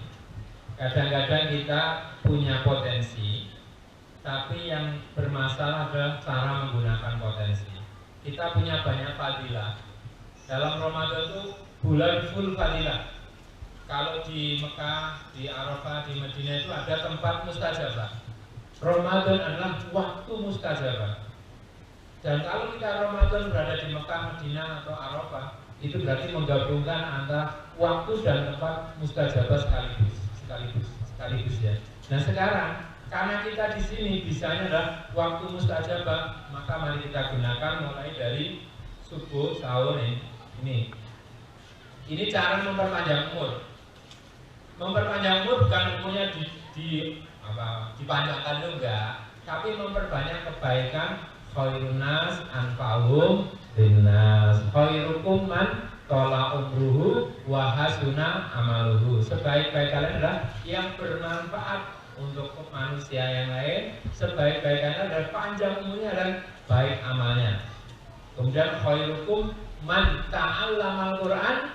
[SPEAKER 1] Kadang-kadang kita punya potensi, tapi yang bermasalah adalah cara menggunakan potensi. Kita punya banyak fadilah. Dalam Ramadan itu bulan full fadilah. Kalau di Mekah, di Arafah, di Madinah itu ada tempat mustajabah. Ramadan adalah waktu mustajabah. Dan kalau kita Ramadan berada di Mekah, Madinah atau Arafah, itu berarti menggabungkan antara waktu dan tempat mustajabah sekaligus ya. Nah sekarang karena kita di sini bisanya adalah waktu mustajabah, maka mari kita gunakan mulai dari subuh sahur ini. Ini cara memperpanjang umur. Memperpanjang umur bukan umurnya dipanjangkan itu enggak, tapi memperbanyak kebaikan. Khairun nas anfa'uhum linnas. Khairukum man tola umruhu wa hasuna amaluhu. Sebaik-baik kalian adalah yang bermanfaat untuk manusia yang lain. Sebaik-baik kalian adalah panjang umurnya dan baik amalnya. Kemudian khairukum man ta'allamal Qur'an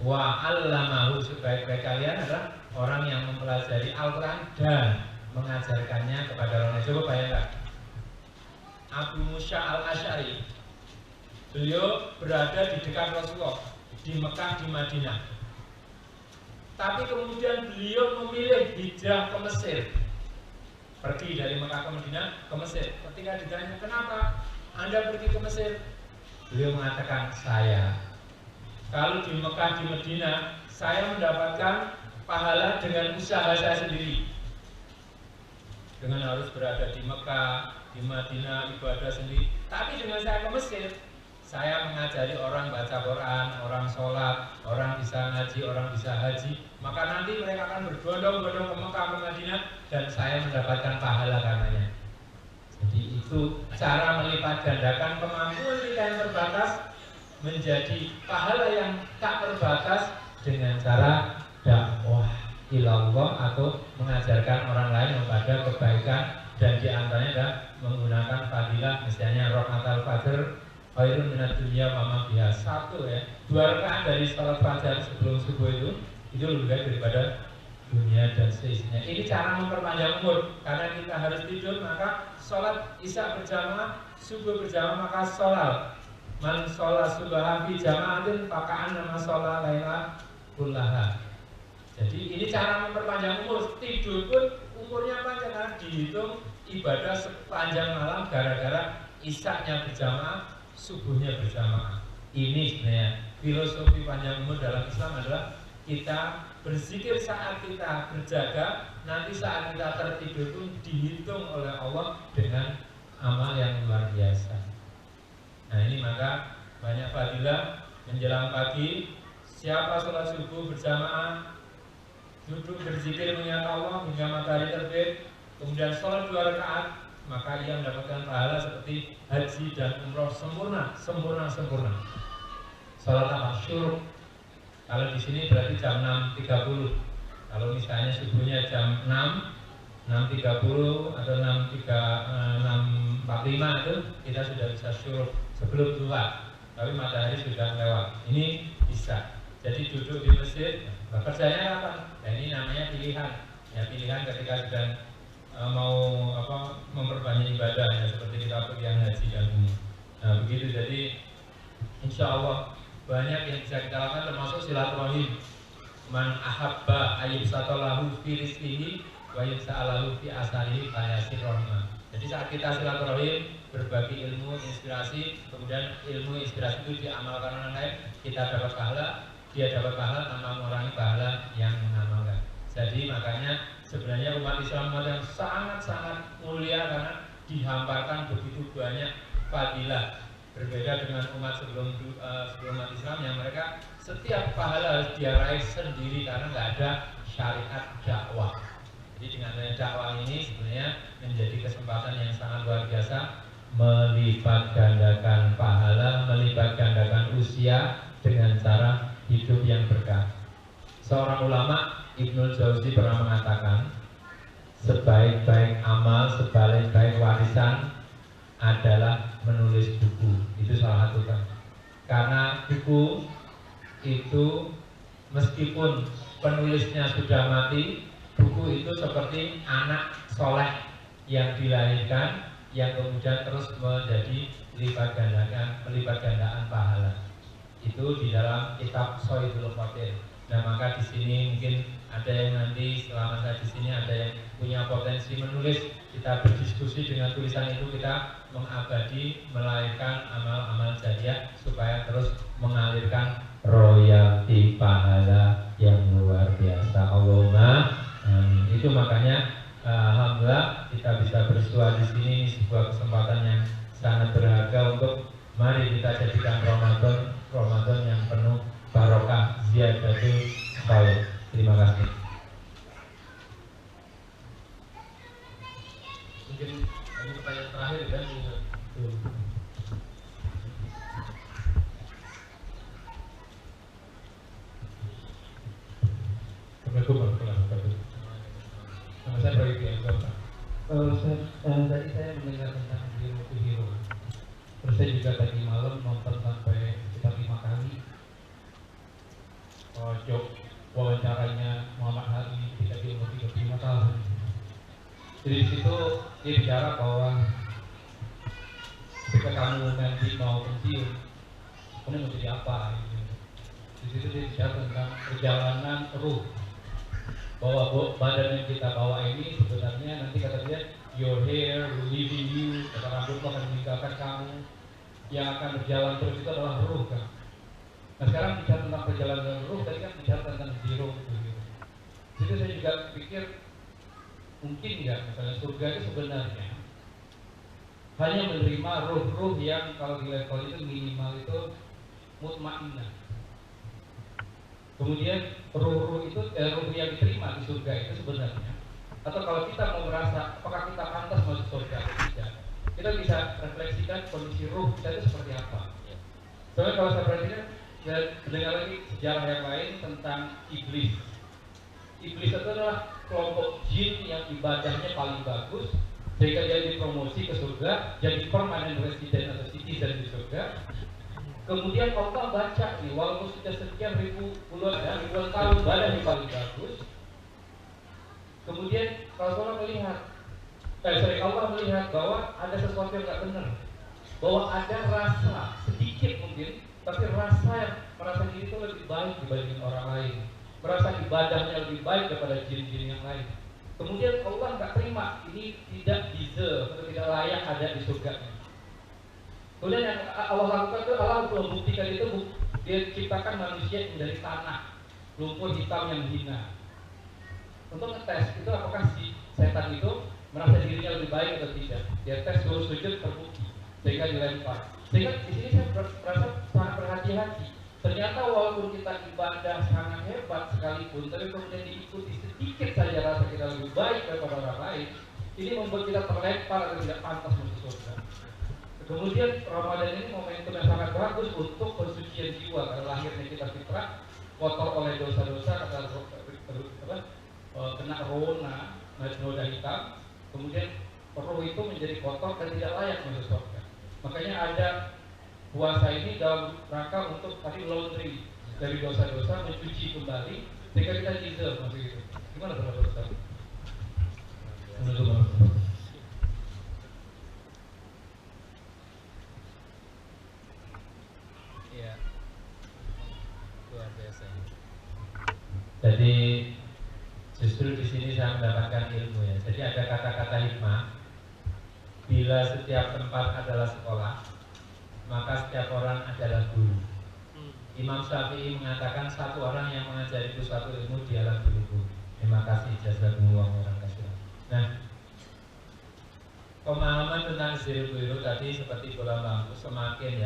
[SPEAKER 1] wa 'allamahu. Sebaik-baik kalian adalah orang yang mempelajari Al-Qur'an dan mengajarkannya kepada orang lain. Coba bayangkan Abu Musa al-Asy'ari, beliau berada di dekat Rasulullah di Mekah, di Madinah. Tapi kemudian beliau memilih hijrah ke Mesir, pergi dari Mekah ke Madinah ke Mesir. Ketika ditanya kenapa Anda pergi ke Mesir, beliau mengatakan, saya kalau di Mekah, di Madinah, saya mendapatkan pahala dengan usaha saya sendiri. Dengan harus berada di Mekah, di Madinah, ibadah sendiri. Tapi dengan saya ke Mesir, saya mengajari orang baca Quran, orang sholat, orang bisa ngaji, orang bisa haji. Maka nanti mereka akan berbondong-bondong ke Mekah, ke Madinah, dan saya mendapatkan pahala karenanya. Jadi itu cara melipat gandakan kemampuan kita yang terbatas menjadi pahala yang tak terbatas dengan cara dakwah ilallah atau mengajarkan orang lain kepada kebaikan, dan diantaranya adalah menggunakan fadilah, misalnya Rakatul Fajr khairun minad dunya wa ma fiha. Satu ya, 2 rakaat dari salat fajar sebelum subuh itu lebih baik daripada dunia dan seisinya. Ini cara memperpanjang umur, karena kita harus tidur, maka sholat isya berjamaah, subuh berjamaah, maka sholat man sholat subaha fi jamaatin faka'an nama sholat laila kullaha. Jadi ini cara memperpanjang umur. Tidur pun umurnya panjang, karena dihitung ibadah sepanjang malam gara-gara isyaknya berjamaah, subuhnya berjamaah. Ini sebenarnya filosofi panjang umur dalam Islam adalah kita berzikir saat kita berjaga, nanti saat kita tertidur pun dihitung oleh Allah dengan amal yang luar biasa. Nah ini maka banyak fadilah menjelang pagi. Siapa sholat subuh berjamaah, duduk berzikir mengingat Allah hingga matahari terbit, kemudian sholat 2 rakaat, maka ia mendapatkan pahala seperti haji dan umroh sempurna. Sholat apa? Syuruk. Kalau di sini berarti jam 6.30. Kalau misalnya subuhnya jam 6.30 atau 6.45 itu kita sudah bisa syuruk sebelum keluar, tapi matahari sudah lewat. Ini bisa. Jadi duduk di masjid, kerjanya apa? Nah ini namanya pilihan. Ya pilihan ketika sedang mau memperbanyak ibadah, ya seperti kita pilihan haji dan ini. Nah begitu. Jadi insya Allah banyak yang bisa kita lakukan, termasuk silaturahim. Man ahabba ayyubsatalahu fi rizqihi wa yus'alahu fi asarihi fayasir rahimah. Jadi saat kita silaturahim, berbagi ilmu, inspirasi, kemudian ilmu inspirasi itu diamalkan orang lain, kita dapat pahala, dia dapat pahala tanpa mengurangi pahala yang mengamalkan. Jadi makanya sebenarnya umat Islam yang sangat-sangat mulia, karena dihamparkan begitu banyak fadilah. Berbeda dengan umat sebelum umat Islam yang mereka setiap pahala harus dia raih sendiri karena nggak ada syariat dakwah. Jadi dengan adanya dakwah ini sebenarnya menjadi kesempatan yang sangat luar biasa, melipat gandakan pahala, melipat gandakan usia dengan cara hidup yang berkah. Seorang ulama, Ibnul Jauzi, pernah mengatakan, sebaik-baik amal, sebaik-baik warisan adalah menulis buku. Itu salah satu kan. Karena buku itu meskipun penulisnya sudah mati, buku itu seperti anak soleh yang dilahirkan, yang kemudian terus menjadi melipat gandaan pahala. Itu di dalam kitab Shahidul Qadir. Nah maka di sini mungkin ada yang nanti selama saya di sini ada yang punya potensi menulis, kita berdiskusi dengan tulisan itu, kita mengabadi, melahirkan amal-amal jariah supaya terus mengalirkan royalti pahala yang luar biasa. Allahumma amin. Itu makanya alhamdulillah kita bisa bersua di sini. Ini sebuah kesempatan yang sangat berharga untuk mari kita jadikan Ramadan yang penuh barokah, ziyadatul khair. Terima kasih.
[SPEAKER 2] Mungkin ini pertanyaan terakhir kan.
[SPEAKER 1] Assalamualaikum warahmatullahi wabarakatuh. Nama saya Roy Bianca. Tadi saya mendengar tentang Hero to Hero. Terus saya juga tadi malam nonton sampai sekitar 5 kali wawancaranya Muhammad Hari ketika dia umur 35 tahun. Jadi di situ dia bicara bahwa ketika kamu nanti mau pensiun, kamu mau jadi apa? Gitu. Di situ dia bicara tentang perjalanan ruh, bahwa badan yang kita bawa ini sebenarnya nanti kata dia your hair will leaving you, kata rambut akan meninggalkan kamu, yang akan berjalan terus itu adalah ruh kan. Nah sekarang bicara tentang perjalanan ruh, tadi kan bicara tentang zero gitu. Jadi saya juga pikir mungkin nggak misalnya surga itu sebenarnya hanya menerima ruh-ruh yang kalau di level itu minimal itu mutmainnah. Kemudian ruh-ruh itu ruh yang diterima di surga itu sebenarnya, atau kalau kita mau merasa apakah kita pantas masuk surga atau tidak, kita bisa refleksikan kondisi ruh kita itu seperti apa. Soalnya kalau saya perhatikan dan mendengar lagi sejarah yang lain tentang iblis. Iblis itu adalah kelompok jin yang ibadahnya paling bagus, sehingga dia dipromosi ke surga, jadi permanent resident atau citizen di surga. Kemudian Allah baca nih, walaupun sudah sekian ribuan tahun badan yang paling bagus. Kemudian Rasulullah melihat, Allah melihat bahwa ada sesuatu yang nggak benar, bahwa ada rasa sedikit mungkin, tapi rasa yang merasa diri itu lebih baik dibanding orang lain, merasa ibadahnya lebih baik daripada jin-jin yang lain. Kemudian Allah nggak terima, ini tidak deserve atau tidak layak ada di surga. Kemudian yang Allah lakukan itu, Allah membuktikan itu, dia ciptakan manusia dari tanah, lumpur hitam yang hina. Untuk ngetes itu apakah si setan itu merasa dirinya lebih baik atau tidak. Dia tes suruh sujud terbukti, sehingga dilempar. Sehingga di sini saya merasa sangat berhati-hati. Ternyata walaupun kita ibadah sangat hebat sekalipun, tapi kemudian diikuti sedikit saja rasa kita lebih baik daripada orang lain, ini membuat kita terlempar atau tidak pantas masuk surga. Kemudian Ramadan ini momentum yang sangat bagus untuk pensucian jiwa, karena lahirnya kita fitrah, kotor oleh dosa-dosa, kena rona, noda hitam, kemudian roh itu menjadi kotor dan tidak layak masuk surga. Makanya ada puasa ini dalam rangka untuk tadi laundry dari dosa-dosa, mencuci kembali sehingga kita deserve masuk itu. Gimana teman-teman Ustaz?
[SPEAKER 5] Iya, luar biasa.
[SPEAKER 1] Jadi justru di sini saya mendapatkan ilmu ya. Jadi ada kata-kata hikmah. Bila setiap tempat adalah sekolah, maka setiap orang adalah guru. Imam Syafi'i mengatakan satu orang yang mengajariku suatu ilmu dialah guruku. Terima kasih jazakumullah khairan katsiran. Nah, pemahaman tentang zero to hero tadi seperti bola lampu, semakin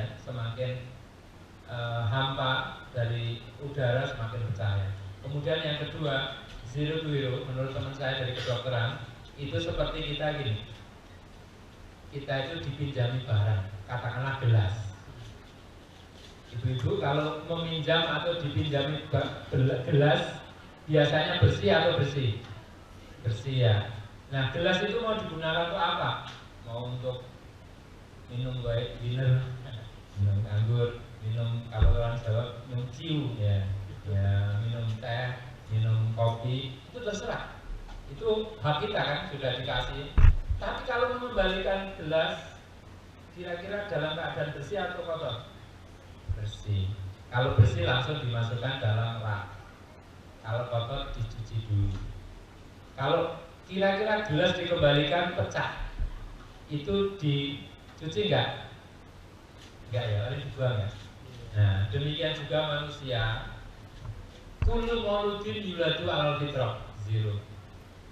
[SPEAKER 1] hampa dari udara semakin bercahaya. Kemudian yang kedua, zero to hero menurut teman saya dari kedokteran itu seperti kita gini. Kita itu dipinjami barang, katakanlah gelas. Ibu-ibu kalau meminjam atau dipinjami gelas biasanya bersih atau bersih? Bersih ya. Nah, gelas itu mau digunakan untuk apa? Mau untuk minum baik dinner, minum anggur, minum kalau orang Jawa minum ciu ya, minum teh, minum kopi, itu terserah. Itu hak kita kan, sudah dikasih. Tapi kalau mengembalikan gelas, kira-kira dalam keadaan bersih atau kotor? Bersih. Kalau bersih langsung dimasukkan dalam rak. Kalau kotor dicuci dulu. Kalau kira-kira gelas dikembalikan pecah, itu dicuci enggak? Enggak ya, harus dibuang ya. Nah, demikian juga manusia. Kullu mauludin yuladu alal fitrah, zero.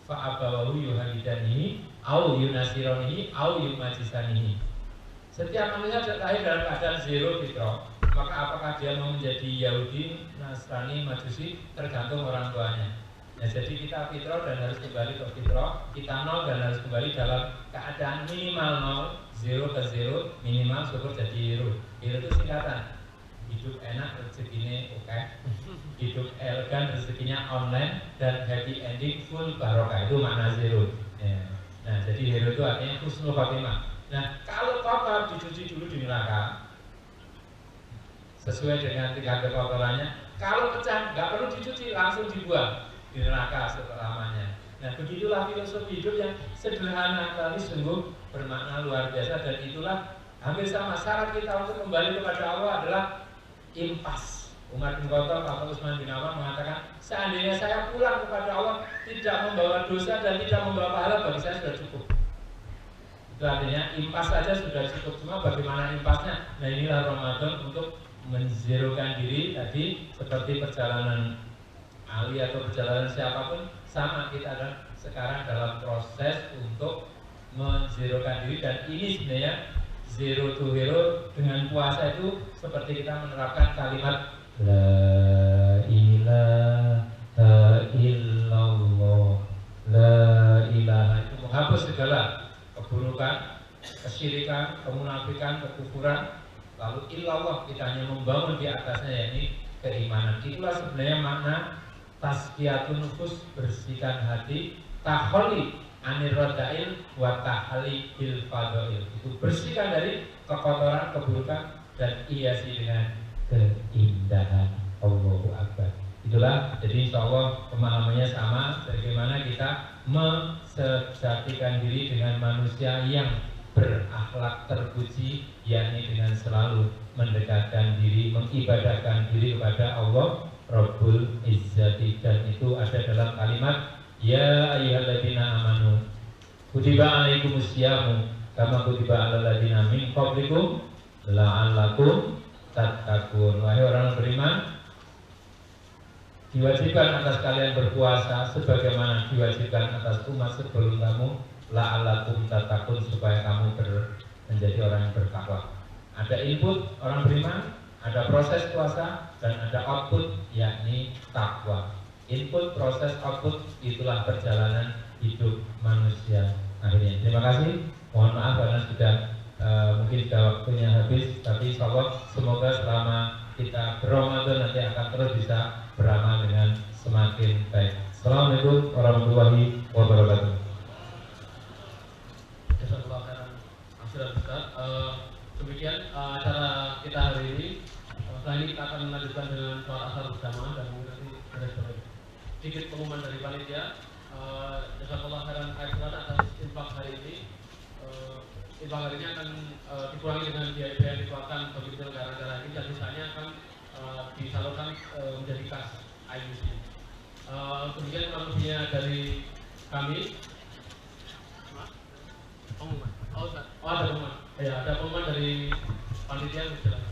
[SPEAKER 1] Fa'abawahu yuhadidanihi au yunasironihi au yumajisanihi. Setiap manusia lahir dalam keadaan zero fitrah. Maka apakah dia mau menjadi Yahudi, Nasrani, Majusi, tergantung orang tuanya. Nah, jadi kita fitrah dan harus kembali ke fitrah, kita nol dan harus kembali dalam keadaan minimal nol, zero ke zero, minimal syukur jadi hero. Hero itu singkatan, hidup enak rezekinya oke, hidup elegan rezekinya online, dan happy ending full barokah, itu makna zero ya. Nah, jadi hero itu artinya husnul khotimah. Nah, kalau kotor dicuci dulu di neraka sesuai dengan tingkat kekotorannya. Kalau pecah nggak perlu dicuci, langsung dibuang di neraka selamanya. Nah, begitulah filosofi hidup yang sederhana tapi sungguh bermakna luar biasa, dan itulah hampir sama syarat kita untuk kembali kepada Allah adalah impas. Umar bin Khattab atau Utsman bin Affan mengatakan, seandainya saya pulang kepada Allah tidak membawa dosa dan tidak membawa pahala, bagi saya sudah cukup. Itu artinya impas saja sudah cukup. Cuma bagaimana impasnya? Nah, inilah Ramadan untuk menzerokan diri tadi, seperti perjalanan Ali atau perjalanan siapapun sama, kita ada sekarang dalam proses untuk menzerokan diri, dan ini sebenarnya zero to hero dengan puasa itu seperti kita menerapkan kalimat La ilaha illallah, La ilaha, itu menghapus segala keburukan, kesyirikan, kemunafikan, kekufuran. Lalu illallah, kita hanya membangun di atasnya, yakni keimanan. Itulah sebenarnya makna tazkiyatun nufus, bersihkan hati, takholi, anirrodail wa ta'alibil fadhail. Itu bersihkan dari kekotoran, keburukan, dan hiasi dengan keindahan. Allahu Akbar. Itulah, jadi insya Allah pemahamannya sama. Bagaimana kita mensejatikan diri dengan manusia yang berakhlak terpuji, yakni dengan selalu mendekatkan diri, mengibadahkan diri kepada Allah Rabbul Izzati. Dan itu ada dalam kalimat ya ayyuhalladzina amanu kutiba alaikumusyamu kama kutiba alal ladzina min qablikum la'allakum tattaqun. Wahai orang beriman, diwajibkan atas kalian berpuasa sebagaimana diwajibkan atas umat sebelum kamu, la'allakum tattaqun, supaya kamu menjadi orang yang bertakwa. Ada input orang beriman, ada proses puasa, dan ada output yakni takwa. Input, proses, output, itulah perjalanan hidup manusia akhirnya. Terima kasih. Mohon maaf karena sudah mungkin sudah waktunya habis, tapi insya Allah semoga selama kita berRamadan nanti akan terus bisa beramal dengan semakin baik. Assalamualaikum warahmatullahi wabarakatuh.
[SPEAKER 2] Jazakallahu khairan. Ustaz, demikian acara kita hari ini. Setelah ini kita akan melanjutkan dengan sholat asar bersama dan mungkin nanti beres-beres. Sedikit pengumuman dari panitia. Jazakallahu khairan atas infak hari ini. Infak hari ini akan dikurangi dengan biaya yang dikeluarkan bagi penyelenggara acara ini, dan sisanya akan disalurkan menjadi kas IUC. Kemudian kurang lebihnya dari kami. Pengumuman. Oh, ada pengumuman. Ya, ada pengumuman dari panitia yang jelas.